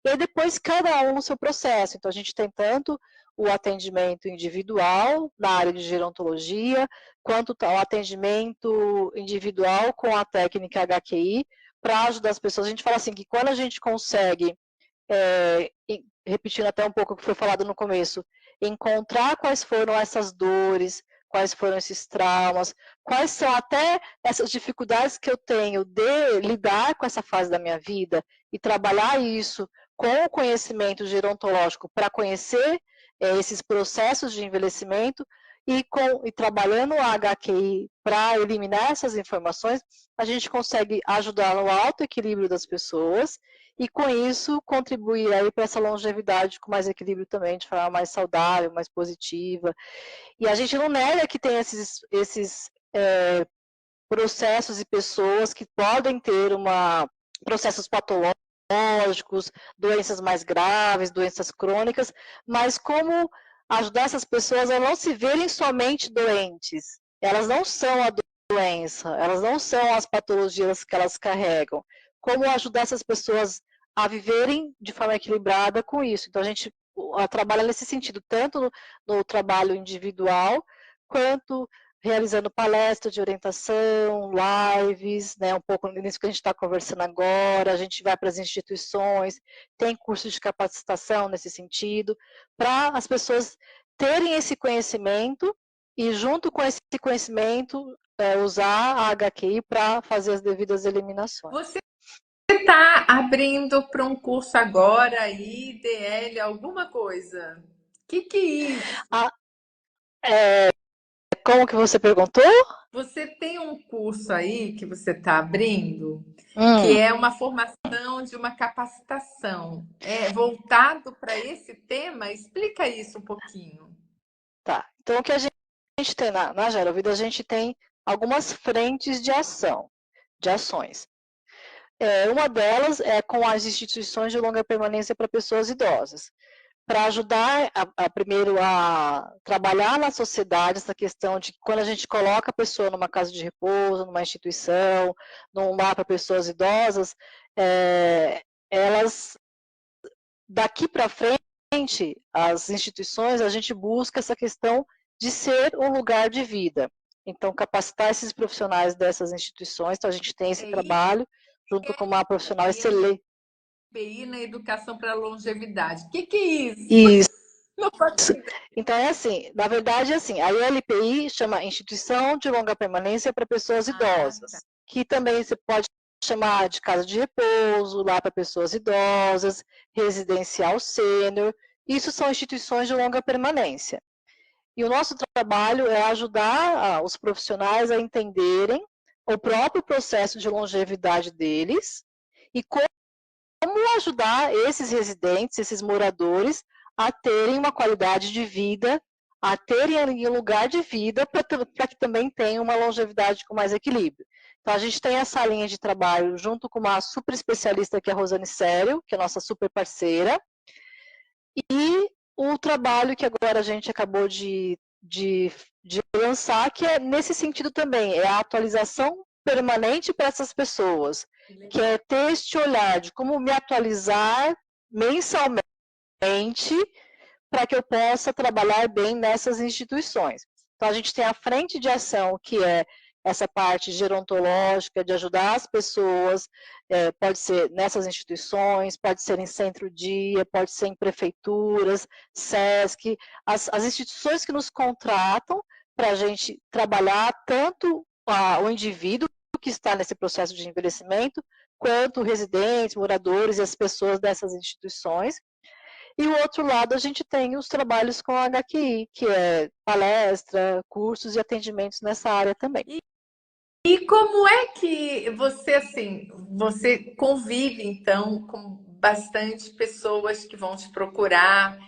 E aí depois cada um no seu processo. Então a gente tem tanto o atendimento individual na área de gerontologia, quanto o atendimento individual com a técnica HQI, para ajudar as pessoas. A gente fala assim que quando a gente consegue, repetindo até um pouco o que foi falado no começo, encontrar quais foram essas dores, quais foram esses traumas, quais são até essas dificuldades que eu tenho de lidar com essa fase da minha vida e trabalhar isso com o conhecimento gerontológico para conhecer esses processos de envelhecimento e trabalhando a HQI para eliminar essas informações, a gente consegue ajudar no alto equilíbrio das pessoas e com isso contribuir aí para essa longevidade com mais equilíbrio também, de forma mais saudável, mais positiva. E a gente não nega que tem esses processos e pessoas que podem ter processos patológicos, doenças mais graves, doenças crônicas, mas como ajudar essas pessoas a não se verem somente doentes. Elas não são a doença, elas não são as patologias que elas carregam. Como ajudar essas pessoas a viverem de forma equilibrada com isso. Então, a gente trabalha nesse sentido, tanto no trabalho individual, quanto realizando palestras de orientação, lives, né, um pouco nisso que a gente está conversando agora, a gente vai para as instituições, tem cursos de capacitação nesse sentido, para as pessoas terem esse conhecimento e junto com esse conhecimento usar a HQI para fazer as devidas eliminações. Você está abrindo para um curso agora aí, DL, alguma coisa? Que é isso? Como que você perguntou? Você tem um curso aí que você está abrindo, que é uma formação de uma capacitação. É voltado para esse tema? Explica isso um pouquinho. Tá. Então, o que a gente tem na Gerovida, a gente tem algumas frentes de ação, de ações. Uma delas é com as instituições de longa permanência para pessoas idosas, para ajudar, primeiro, a trabalhar na sociedade essa questão de que quando a gente coloca a pessoa numa casa de repouso, numa instituição, num lar para pessoas idosas, elas, daqui para frente, as instituições, a gente busca essa questão de ser um lugar de vida. Então, capacitar esses profissionais dessas instituições, então a gente tem esse trabalho, junto com uma profissional excelente. LPI na educação para a longevidade. O que é isso? Isso. Então, assim, na verdade, assim, a LPI chama Instituição de Longa Permanência para Pessoas Idosas, que também você pode chamar de casa de repouso, lá para pessoas idosas, residencial sênior, isso são instituições de longa permanência. E o nosso trabalho é ajudar os profissionais a entenderem o próprio processo de longevidade deles e como ajudar esses residentes, esses moradores, a terem uma qualidade de vida, a terem um lugar de vida para que também tenham uma longevidade com mais equilíbrio. Então, a gente tem essa linha de trabalho junto com uma super especialista, que é a Rosane Sério, que é a nossa super parceira, e o trabalho que agora a gente acabou de lançar, que é nesse sentido também, é a atualização permanente para essas pessoas, que é ter este olhar de como me atualizar mensalmente para que eu possa trabalhar bem nessas instituições. Então, a gente tem a frente de ação, que é essa parte gerontológica, de ajudar as pessoas, pode ser nessas instituições, pode ser em centro-dia, pode ser em prefeituras, SESC, as instituições que nos contratam para a gente trabalhar tanto o indivíduo que está nesse processo de envelhecimento, quanto residentes, moradores e as pessoas dessas instituições. E o outro lado, a gente tem os trabalhos com a HQI, que é palestra, cursos e atendimentos nessa área também. E como é que você, assim, você convive, então, com bastante pessoas que vão te procurar,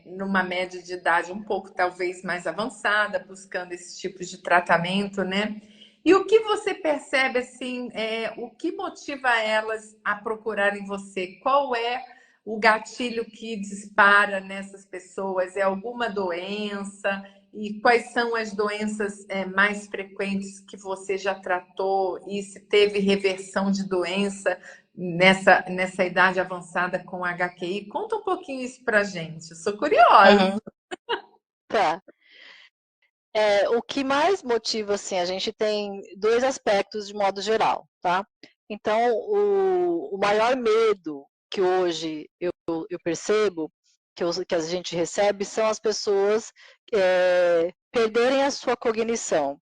numa média de idade um pouco, talvez, mais avançada, buscando esse tipo de tratamento, né? E o que você percebe, assim, o que motiva elas a procurarem você? Qual é o gatilho que dispara nessas pessoas? É alguma doença? E quais são as doenças mais frequentes que você já tratou e se teve reversão de doença nessa idade avançada com HQI? Conta um pouquinho isso pra gente. Eu sou curiosa. Uhum. Tá. O que mais motiva, assim, a gente tem dois aspectos de modo geral, tá? Então, o maior medo que hoje eu percebo, que a gente recebe, são as pessoas perderem a sua cognição,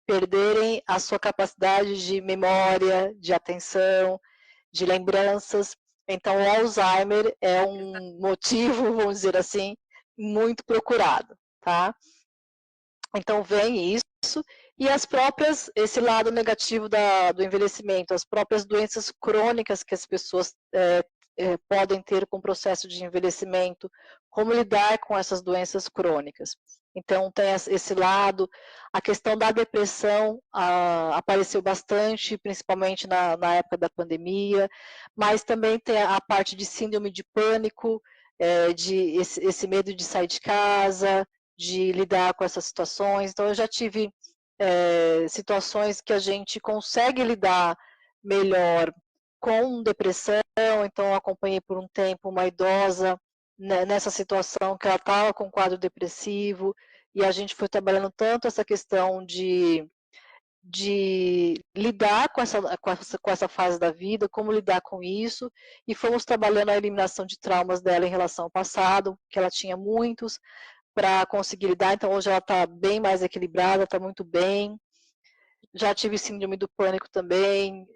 perderem a sua capacidade de memória, de atenção, de lembranças. Então, o Alzheimer é um motivo, vamos dizer assim, muito procurado, tá? Então, vem isso, e as próprias, esse lado negativo do envelhecimento, as próprias doenças crônicas que as pessoas podem ter com o processo de envelhecimento, como lidar com essas doenças crônicas. Então, tem esse lado, a questão da depressão apareceu bastante, principalmente na época da pandemia, mas também tem a parte de síndrome de pânico, de esse medo de sair de casa, de lidar com essas situações. Então, eu já tive situações que a gente consegue lidar melhor com depressão. Então, eu acompanhei por um tempo uma idosa nessa situação que ela estava com um quadro depressivo, e a gente foi trabalhando tanto essa questão de lidar com essa fase da vida, como lidar com isso, e fomos trabalhando a eliminação de traumas dela em relação ao passado, que ela tinha muitos, para conseguir lidar. Então, hoje ela está bem mais equilibrada, está muito bem. Já tive síndrome do pânico também,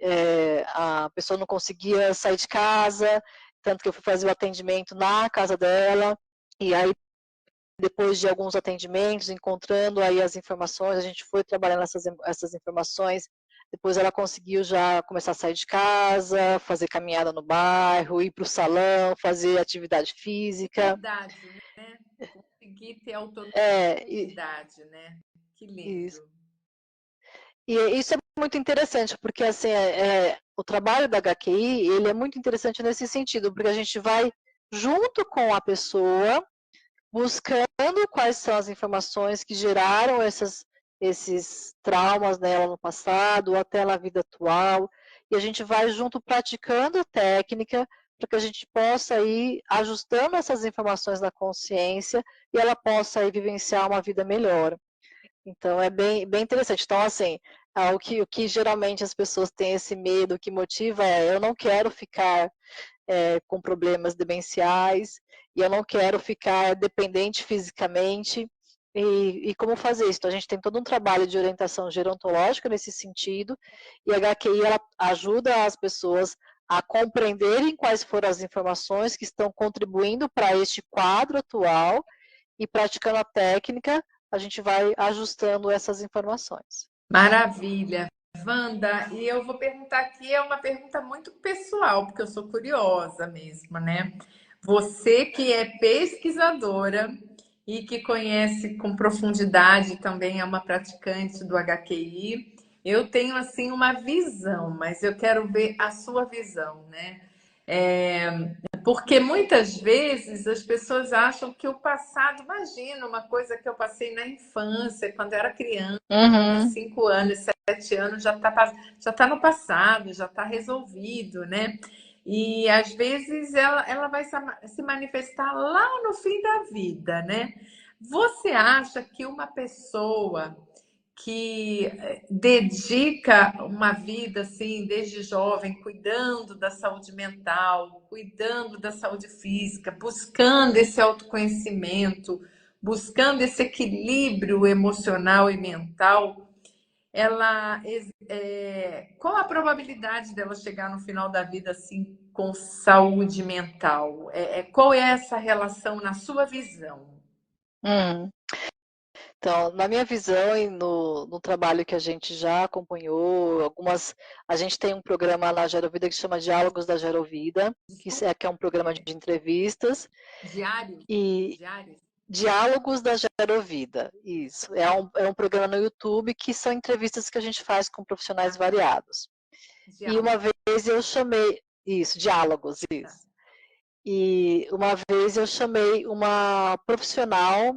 a pessoa não conseguia sair de casa, tanto que eu fui fazer o atendimento na casa dela, e aí depois de alguns atendimentos, encontrando aí as informações, a gente foi trabalhando essas informações, depois ela conseguiu já começar a sair de casa, fazer caminhada no bairro, ir para o salão, fazer atividade física. Idade, né? Conseguir ter autonomia de E, idade, né? Que isso. lindo. E isso é muito interessante, porque assim, o trabalho da HQI, ele é muito interessante nesse sentido, porque a gente vai junto com a pessoa, buscando quais são as informações que geraram esses traumas nela no passado, ou até na vida atual, e a gente vai junto praticando a técnica, para que a gente possa ir ajustando essas informações na consciência, e ela possa ir vivenciar uma vida melhor. Então, é bem interessante. Então, assim, o que geralmente as pessoas têm esse medo, o que motiva eu não quero ficar com problemas demenciais, e eu não quero ficar dependente fisicamente, e como fazer isso? Então, a gente tem todo um trabalho de orientação gerontológica nesse sentido, e a HQI ela ajuda as pessoas a compreenderem quais foram as informações que estão contribuindo para este quadro atual, e praticando a técnica, a gente vai ajustando essas informações. Maravilha. Wanda, e eu vou perguntar aqui, é uma pergunta muito pessoal, porque eu sou curiosa mesmo, né? Você que é pesquisadora e que conhece com profundidade, também é uma praticante do HQI, eu tenho assim uma visão, mas eu quero ver a sua visão, né? É, porque muitas vezes as pessoas acham que o passado, imagina, uma coisa que eu passei na infância, quando eu era criança, Uhum. 5 anos, 7 anos, já tá no passado, já está resolvido, né? E às vezes ela vai se manifestar lá no fim da vida, né? Você acha que uma pessoa que dedica uma vida assim, desde jovem, cuidando da saúde mental, cuidando da saúde física, buscando esse autoconhecimento, buscando esse equilíbrio emocional e mental, qual a probabilidade dela chegar no final da vida assim com saúde mental? Qual é essa relação na sua visão? Hum. Então, na minha visão e no trabalho que a gente já acompanhou, a gente tem um programa na Gerovida que chama Diálogos da Gerovida, que é um programa de entrevistas. Diário? E Diários? Diálogos da Gerovida, isso. É um programa no YouTube que são entrevistas que a gente faz com profissionais variados. E uma vez eu chamei, isso, diálogos, isso. E uma vez eu chamei uma profissional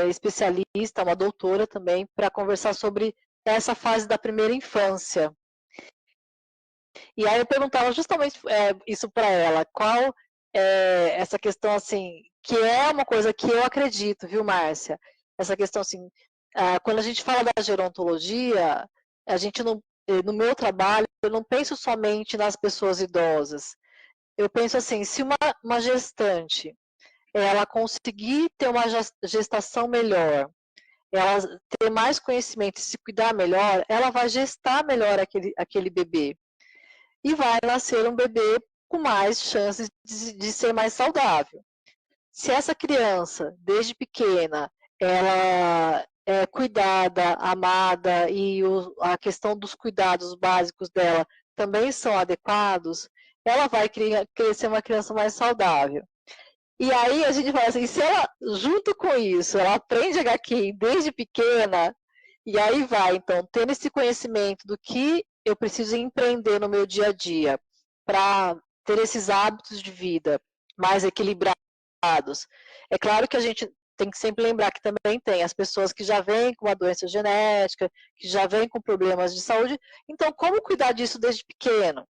especialista, uma doutora também, para conversar sobre essa fase da primeira infância. E aí eu perguntava justamente isso para ela, qual é essa questão assim, que é uma coisa que eu acredito, viu, Márcia? Essa questão assim, quando a gente fala da gerontologia, a gente não, no meu trabalho, eu não penso somente nas pessoas idosas. Eu penso assim, se uma gestante ela conseguir ter uma gestação melhor, ela ter mais conhecimento e se cuidar melhor, ela vai gestar melhor aquele bebê. E vai nascer um bebê com mais chances de ser mais saudável. Se essa criança, desde pequena, ela é cuidada, amada e a questão dos cuidados básicos dela também são adequados, ela vai crescer uma criança mais saudável. E aí a gente fala assim, se ela, junto com isso, ela aprende HQ desde pequena, e aí vai, então, tendo esse conhecimento do que eu preciso empreender no meu dia a dia para ter esses hábitos de vida mais equilibrados. É claro que a gente tem que sempre lembrar que também tem as pessoas que já vêm com uma doença genética, que já vêm com problemas de saúde. Então, como cuidar disso desde pequeno?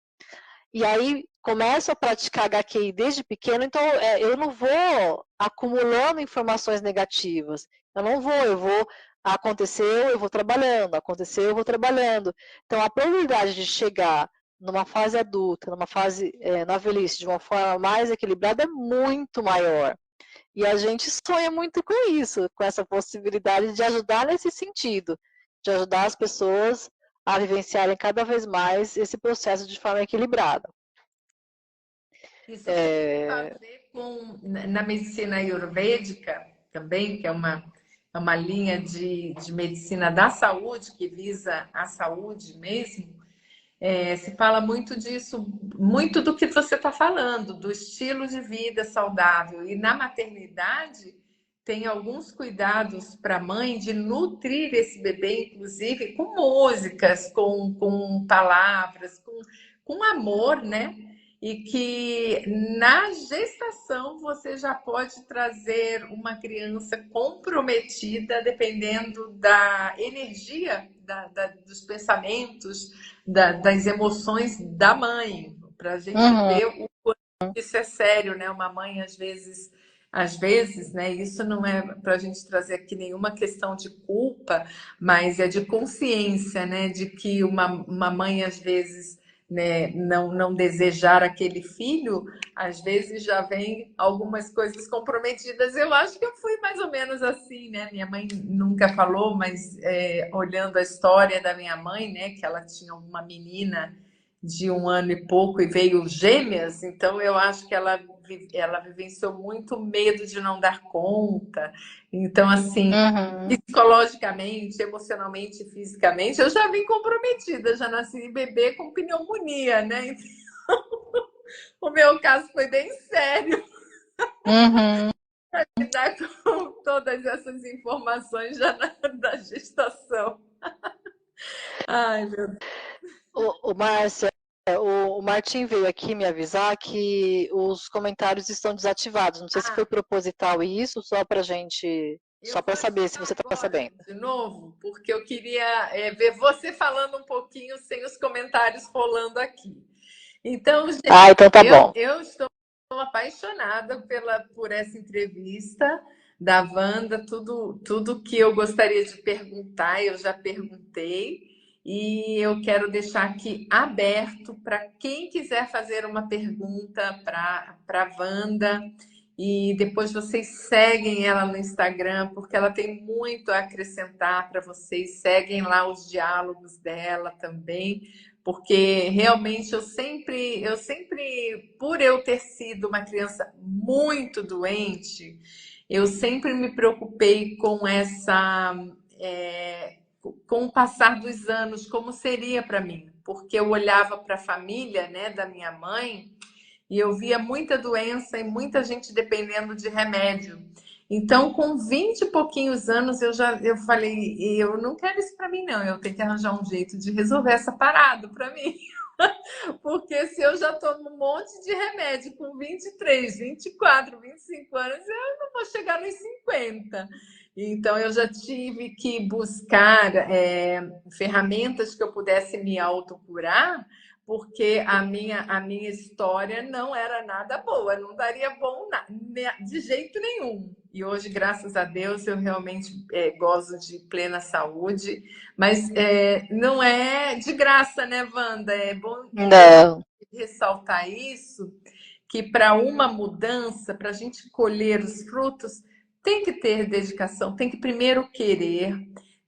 E aí começo a praticar HQI desde pequeno, então eu não vou acumulando informações negativas. Eu vou, aconteceu, eu vou trabalhando, aconteceu, eu vou trabalhando. Então a probabilidade de chegar numa fase adulta, numa fase, na velhice, de uma forma mais equilibrada é muito maior. E a gente sonha muito com isso, com essa possibilidade de ajudar nesse sentido, de ajudar as pessoas a vivenciarem cada vez mais esse processo de forma equilibrada. Isso tem a ver com, na medicina ayurvédica também, que é uma linha de medicina da saúde, que visa a saúde mesmo. Se fala muito disso, muito do que você está falando, do estilo de vida saudável. E na maternidade, tem alguns cuidados para a mãe de nutrir esse bebê, inclusive com músicas, com palavras, com amor, né? E que na gestação você já pode trazer uma criança comprometida, dependendo da energia, dos pensamentos, das emoções da mãe, para a gente ver o quanto isso é sério, né? Uma mãe, às vezes, né? Isso não é para a gente trazer aqui nenhuma questão de culpa, mas é de consciência, né? De que uma mãe, às vezes, né, não desejar aquele filho, às vezes já vem algumas coisas comprometidas. Eu acho que eu fui mais ou menos assim, né? Minha mãe nunca falou, mas olhando a história da minha mãe, né, que ela tinha uma menina de 1 ano e pouco e veio gêmeas, então eu acho que ela vivenciou muito medo de não dar conta. Então, assim, psicologicamente, emocionalmente, fisicamente, eu já vim comprometida, já nasci bebê com pneumonia, né? Então, o meu caso foi bem sério. Para lidar com todas essas informações já da gestação. Ai, meu Deus. Márcia, o Martim veio aqui me avisar que os comentários estão desativados. Não sei se foi proposital isso, só para gente, só para saber se você está sabendo. De novo, porque eu queria ver você falando um pouquinho sem os comentários rolando aqui. Então, gente, então tá bom. Eu estou apaixonada por essa entrevista da Wanda. Tudo que eu gostaria de perguntar, eu já perguntei. E eu quero deixar aqui aberto para quem quiser fazer uma pergunta para a Wanda. e depois vocês seguem ela no Instagram, porque ela tem muito a acrescentar para vocês. Seguem lá os diálogos dela também, porque realmente por eu ter sido uma criança muito doente, eu sempre me preocupei com com o passar dos anos, como seria para mim, porque eu olhava para a família, né, da minha mãe e eu via muita doença e muita gente dependendo de remédio. Então, com 20 e pouquinhos anos, eu falei, eu não quero isso para mim, não. Eu tenho que arranjar um jeito de resolver essa parada para mim. Porque se eu já tomo um monte de remédio com 23, 24, 25 anos, eu não vou chegar nos 50. Então, eu já tive que buscar ferramentas que eu pudesse me autocurar, porque a minha história não era nada boa, não daria bom de jeito nenhum. E hoje, graças a Deus, eu realmente gozo de plena saúde, mas não é de graça, né, Wanda? É bom Não. ressaltar isso, que para uma mudança, para a gente colher os frutos, tem que ter dedicação, tem que primeiro querer,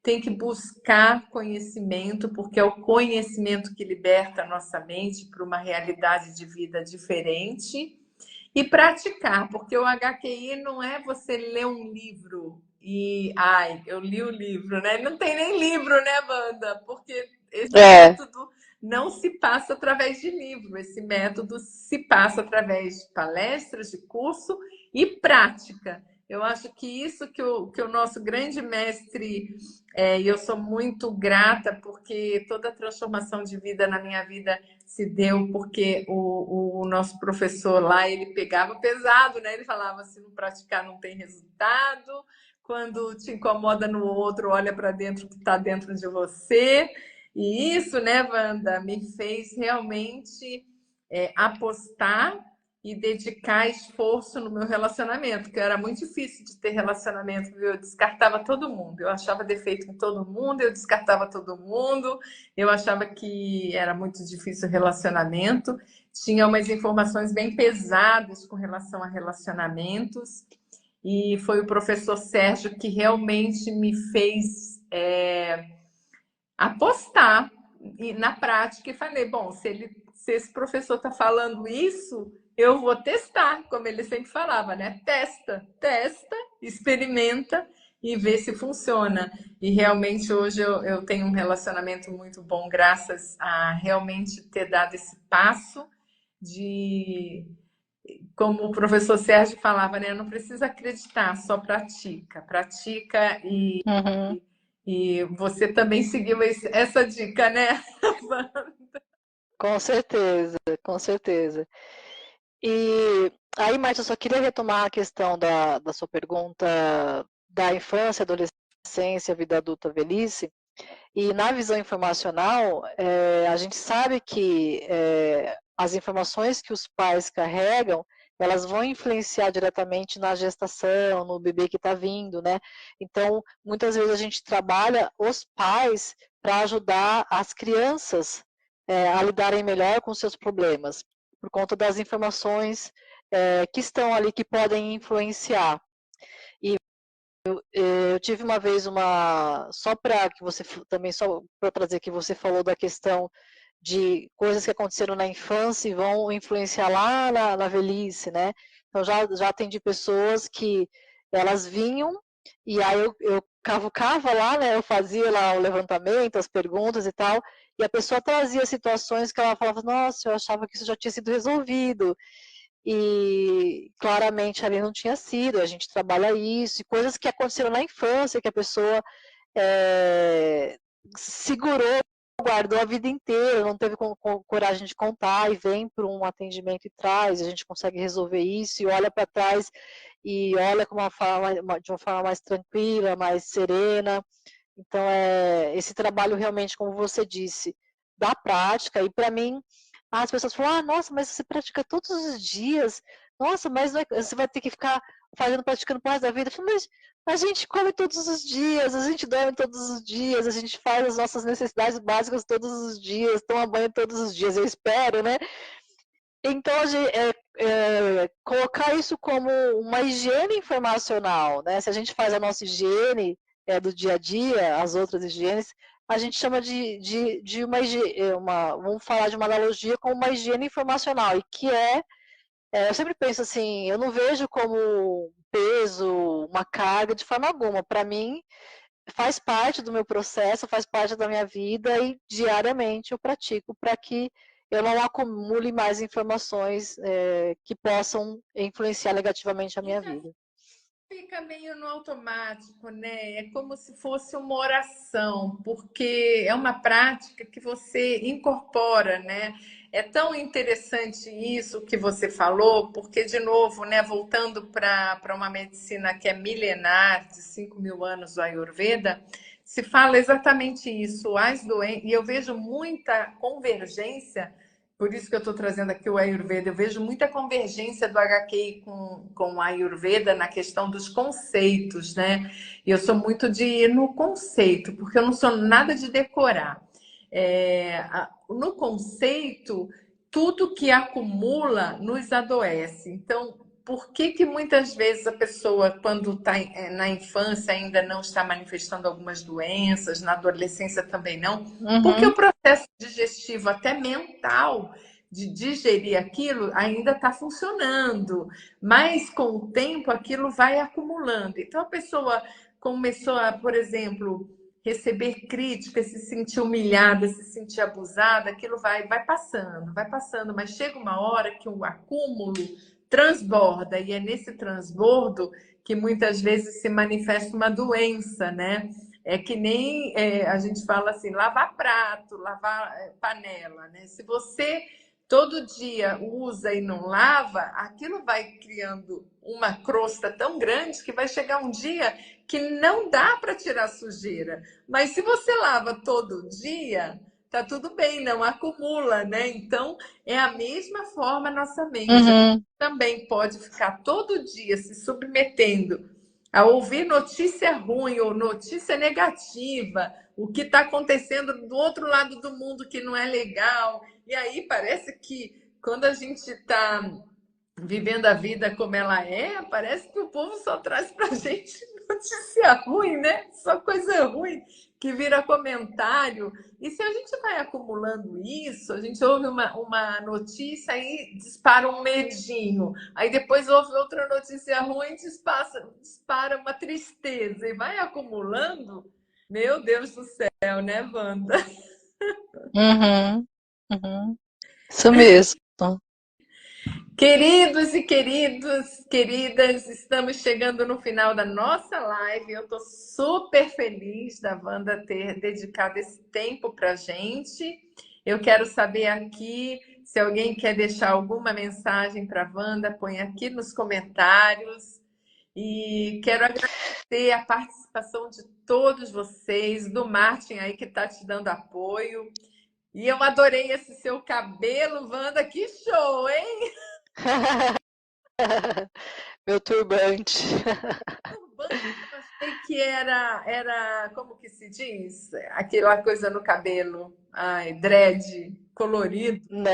tem que buscar conhecimento, porque é o conhecimento que liberta a nossa mente para uma realidade de vida diferente, e praticar, porque o HQI não é você ler um livro e, ai, eu li o livro, né? Não tem nem livro, né, Wanda? Porque esse método não se passa através de livro, esse método se passa através de palestras, de curso e prática. Eu acho que isso que o nosso grande mestre, e eu sou muito grata, porque toda a transformação de vida na minha vida se deu porque o nosso professor lá, ele pegava pesado, né? Ele falava, se não praticar não tem resultado, quando te incomoda no outro, olha para dentro que está dentro de você. E isso, né, Wanda, me fez realmente apostar e dedicar esforço no meu relacionamento, que era muito difícil de ter relacionamento, viu? Eu descartava todo mundo, eu achava defeito em todo mundo, eu descartava todo mundo, eu achava que era muito difícil o relacionamento, tinha umas informações bem pesadas com relação a relacionamentos, e foi o professor Sérgio que realmente me fez apostar na prática e falei, bom, se esse professor está falando isso, eu vou testar, como ele sempre falava, né? Testa, experimenta e vê se funciona. E realmente hoje eu tenho um relacionamento muito bom, graças a realmente ter dado esse passo de, como o professor Sérgio falava, né? Não precisa acreditar, só pratica. Pratica e você também seguiu essa dica, né? Com certeza, com certeza. E aí, Márcia, eu só queria retomar a questão da sua pergunta da infância, adolescência, vida adulta, velhice. E na visão informacional, a gente sabe que as informações que os pais carregam, elas vão influenciar diretamente na gestação, no bebê que está vindo, né? Então, muitas vezes a gente trabalha os pais para ajudar as crianças a lidarem melhor com seus problemas, por conta das informações que estão ali, que podem influenciar. Eu tive uma vez só para que você também, só para trazer que você falou da questão de coisas que aconteceram na infância e vão influenciar lá na velhice, né? Então já atendi pessoas que elas vinham e aí eu cavucava lá, né? Eu fazia lá o levantamento, as perguntas e tal, e a pessoa trazia situações que ela falava, nossa, eu achava que isso já tinha sido resolvido. E claramente ali não tinha sido, a gente trabalha isso, e coisas que aconteceram na infância, que a pessoa segurou, guardou a vida inteira, não teve coragem de contar, e vem para um atendimento e traz, a gente consegue resolver isso, e olha para trás, e olha de uma forma mais tranquila, mais serena. Então, esse trabalho realmente, como você disse, da prática, e para mim, as pessoas falam, nossa, mas você pratica todos os dias, nossa, mas você vai ter que ficar praticando por resto da vida. Eu falo, mas a gente come todos os dias, a gente dorme todos os dias, a gente faz as nossas necessidades básicas todos os dias, toma banho todos os dias, eu espero, né? Então, colocar isso como uma higiene informacional, né? Se a gente faz a nossa higiene do dia a dia, as outras higienes, a gente chama de vamos falar de uma analogia com uma higiene informacional, e que eu sempre penso assim, eu não vejo como um peso, uma carga de forma alguma. Para mim, faz parte do meu processo, faz parte da minha vida e diariamente eu pratico para que eu não acumule mais informações que possam influenciar negativamente a E minha já vida. fica meio no automático, né? É como se fosse uma oração, porque é uma prática que você incorpora, né? É tão interessante isso que você falou, porque, de novo, né, voltando para uma medicina que é milenar, de 5.000 anos do Ayurveda, se fala exatamente isso. E eu vejo muita convergência, por isso que eu estou trazendo aqui o Ayurveda. Eu vejo muita convergência do HQI com o Ayurveda na questão dos conceitos, né? E eu sou muito de ir no conceito, porque eu não sou nada de decorar. No conceito, tudo que acumula nos adoece. Então, por que que muitas vezes a pessoa, quando está na infância, ainda não está manifestando algumas doenças, na adolescência também não? Porque o Uhum, processo digestivo, até mental, de digerir aquilo, ainda está funcionando. Mas com o tempo aquilo vai acumulando. Então a pessoa começou a, por exemplo, receber críticas, se sentir humilhada, se sentir abusada, aquilo vai passando, mas chega uma hora que o acúmulo transborda, e é nesse transbordo que muitas vezes se manifesta uma doença, né? É que nem a gente fala assim, lavar prato, lavar panela, né? Se você todo dia usa e não lava, aquilo vai criando uma crosta tão grande que vai chegar um dia que não dá para tirar sujeira. Mas se você lava todo dia, tá tudo bem, não acumula, né? Então, é a mesma forma a nossa mente. A gente uhum, também pode ficar todo dia se submetendo a ouvir notícia ruim ou notícia negativa, o que está acontecendo do outro lado do mundo que não é legal. E aí parece que quando a gente está vivendo a vida como ela é, parece que o povo só traz pra gente notícia ruim, né? Só coisa ruim que vira comentário. E se a gente vai acumulando isso, a gente ouve uma notícia e dispara um medinho. Aí depois ouve outra notícia ruim e dispara uma tristeza. E vai acumulando. Meu Deus do céu, né, Wanda? uhum, uhum. Isso mesmo. Queridos e queridas, estamos chegando no final da nossa live. Eu estou super feliz da Wanda ter dedicado esse tempo para a gente. Eu quero saber aqui se alguém quer deixar alguma mensagem para a Wanda, põe aqui nos comentários. E quero agradecer a participação de todos vocês, do Martin aí que está te dando apoio. E eu adorei esse seu cabelo, Wanda, que show, hein? Meu turbante. Turbante, eu achei que era, como que se diz? Aquela coisa no cabelo. Ai, dread, colorido. Não,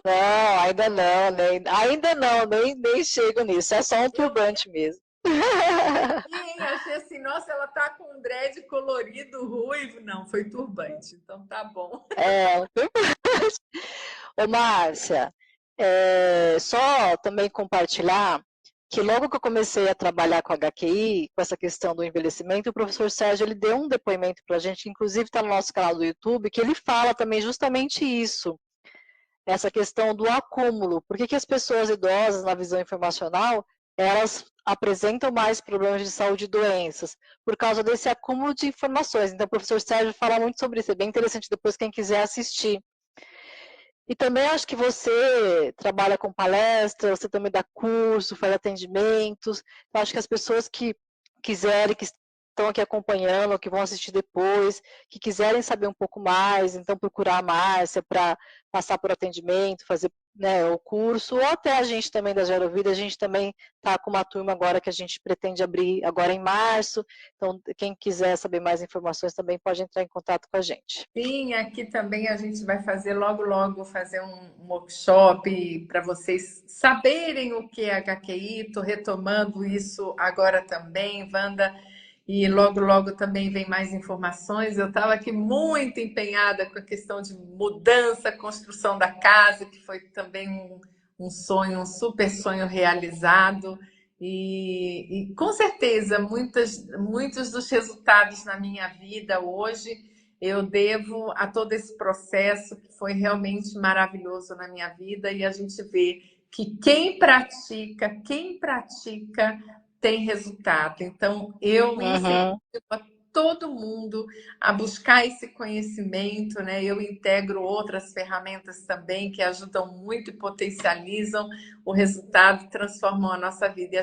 não, ainda não, nem chego nisso, é só um Eu turbante mesmo. vi, hein? Achei assim, nossa, ela tá com um dread colorido, ruivo. Não, foi turbante, então tá bom. Um turbante. Ô, Márcia, só também compartilhar que logo que eu comecei a trabalhar com HQI, com essa questão do envelhecimento, o professor Sérgio ele deu um depoimento para a gente, que inclusive está no nosso canal do YouTube, que ele fala também justamente isso, essa questão do acúmulo. Por que as pessoas idosas, na visão informacional, elas apresentam mais problemas de saúde e doenças? Por causa desse acúmulo de informações. Então, o professor Sérgio fala muito sobre isso, é bem interessante depois quem quiser assistir. E também acho que você trabalha com palestra, você também dá curso, faz atendimentos. Eu acho que as pessoas que quiserem, que estão aqui acompanhando, que vão assistir depois, que quiserem saber um pouco mais, então procurar a Márcia para passar por atendimento, fazer, né, o curso, ou até a gente também da Gero Vida, a gente também está com uma turma agora que a gente pretende abrir agora em março, então quem quiser saber mais informações também pode entrar em contato com a gente. Sim, aqui também a gente vai fazer logo, logo, fazer um workshop para vocês saberem o que é HQI. Estou retomando isso agora também, Wanda, e logo, logo também vem mais informações. Eu estava aqui muito empenhada com a questão de mudança, construção da casa, que foi também um sonho, um super sonho realizado. E com certeza, muitos dos resultados na minha vida hoje eu devo a todo esse processo que foi realmente maravilhoso na minha vida, e a gente vê que quem pratica tem resultado. Então, eu incentivo a todo mundo a buscar esse conhecimento, né? Eu integro outras ferramentas também que ajudam muito e potencializam o resultado, transformam a nossa vida. E a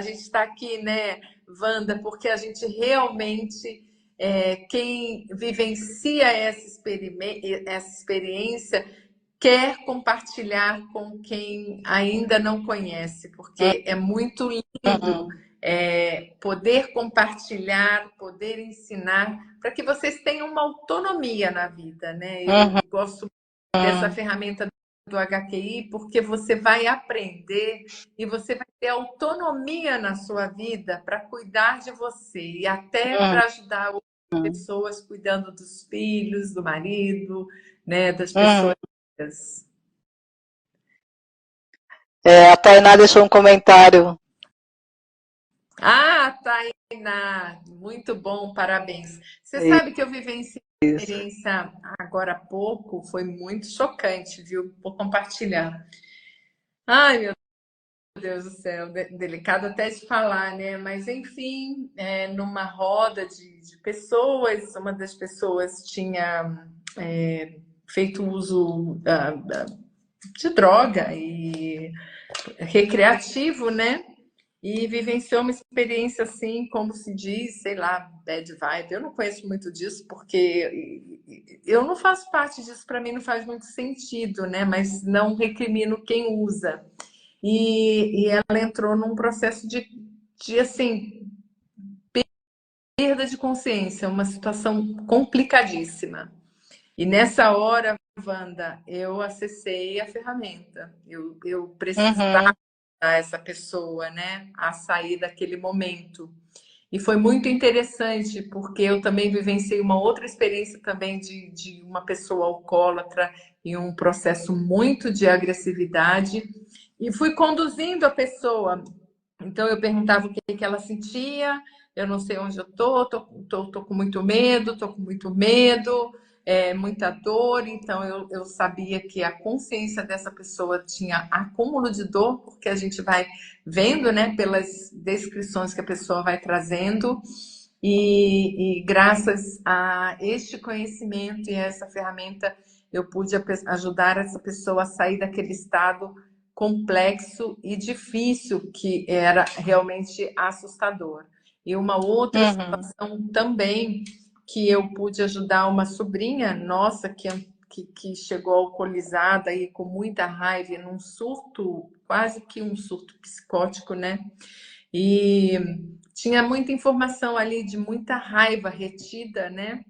gente está aqui, né, Wanda, porque a gente realmente quem vivencia essa experiência quer compartilhar com quem ainda não conhece, porque é muito lindo poder compartilhar, poder ensinar, para que vocês tenham uma autonomia na vida, né? Eu gosto dessa ferramenta do HQI, porque você vai aprender e você vai ter autonomia na sua vida para cuidar de você e até para ajudar outras pessoas cuidando dos filhos, do marido, né, das pessoas. A Tainá deixou um comentário. Ah, Tainá, muito bom, parabéns. Você sabe que eu vivenciei uma experiência agora há pouco, foi muito chocante, viu? Vou compartilhar. Ai, meu Deus do céu, delicado até de falar, né? Mas, enfim, numa roda de pessoas, uma das pessoas tinha feito uso de droga e recreativo, né? E vivenciou uma experiência assim, como se diz, sei lá, bad vibe. Eu não conheço muito disso, porque eu não faço parte disso, para mim não faz muito sentido, né? Mas não recrimino quem usa. E ela entrou num processo de assim, perda de consciência, uma situação complicadíssima. E nessa hora, Wanda, eu acessei a ferramenta. Eu precisava ajudar essa pessoa, né, a sair daquele momento. E foi muito interessante, porque eu também vivenciei uma outra experiência também de uma pessoa alcoólatra em um processo muito de agressividade. E fui conduzindo a pessoa. Então eu perguntava o que ela sentia, eu não sei onde eu tô com muito medo, tô com muito medo, muita dor. Então eu sabia que a consciência dessa pessoa tinha acúmulo de dor, porque a gente vai vendo, né, pelas descrições que a pessoa vai trazendo. E graças a este conhecimento e a essa ferramenta, eu pude ajudar essa pessoa a sair daquele estado complexo e difícil que era realmente assustador. E uma outra situação também que eu pude ajudar uma sobrinha nossa que chegou alcoolizada e com muita raiva, num surto, quase que um surto psicótico, né? E tinha muita informação ali de muita raiva retida, né?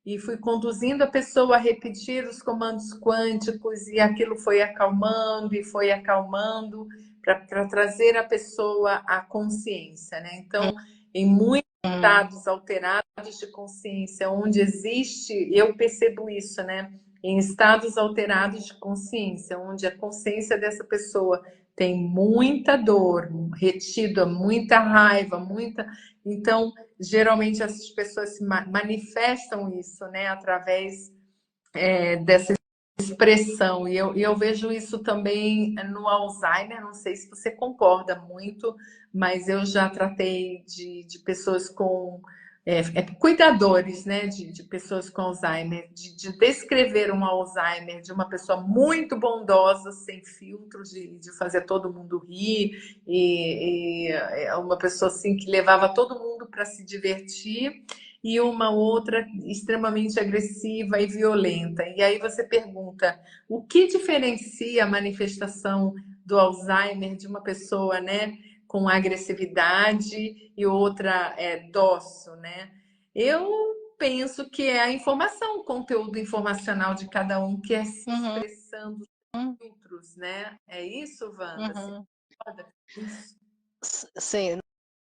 E fui conduzindo a pessoa a repetir os comandos quânticos, e aquilo foi acalmando e foi acalmando para trazer a pessoa à consciência, né? Então, em muitos estados alterados de consciência, onde existe, eu percebo isso, né? Em estados alterados de consciência, onde a consciência dessa pessoa tem muita dor, retida, muita raiva, muita. Então, geralmente essas pessoas se manifestam isso, né, através dessa expressão. E eu vejo isso também no Alzheimer. Não sei se você concorda muito, mas eu já tratei de pessoas com cuidadores, né, de pessoas com Alzheimer, de descrever um Alzheimer de uma pessoa muito bondosa, sem filtro, de fazer todo mundo rir, e uma pessoa assim que levava todo mundo para se divertir, e uma outra extremamente agressiva e violenta. E aí você pergunta, o que diferencia a manifestação do Alzheimer de uma pessoa, né, com agressividade e outra dócil, né? Eu penso que é a informação, o conteúdo informacional de cada um que é se Uhum, expressando outros, né? É isso, Wanda? Você uhum. concorda com isso? Sim,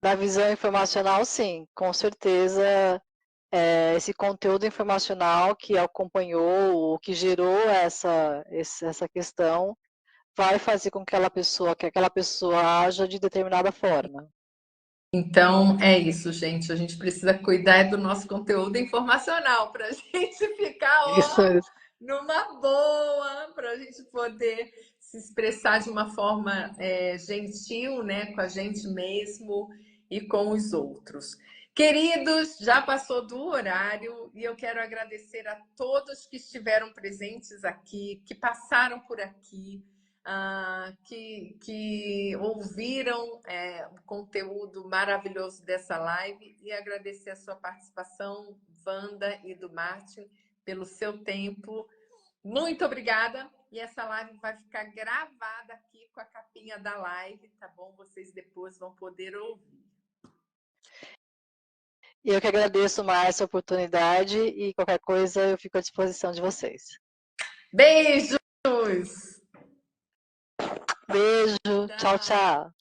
na visão informacional, sim, com certeza. Esse conteúdo informacional que acompanhou, que gerou essa questão, vai fazer com que aquela pessoa haja de determinada forma. Então é isso, gente. A gente precisa cuidar do nosso conteúdo informacional para a gente ficar, Isso ó, mesmo. numa boa, para a gente poder se expressar de uma forma gentil, né, com a gente mesmo e com os outros. Queridos, já passou do horário e eu quero agradecer a todos que estiveram presentes aqui, que passaram por aqui, que ouviram o conteúdo maravilhoso dessa live e agradecer a sua participação, Wanda e do Martin, pelo seu tempo. Muito obrigada. E essa live vai ficar gravada aqui com a capinha da live, tá bom? Vocês depois vão poder ouvir. E eu que agradeço mais a oportunidade e qualquer coisa eu fico à disposição de vocês. Beijos! Beijo, tchau, Tchau! tchau.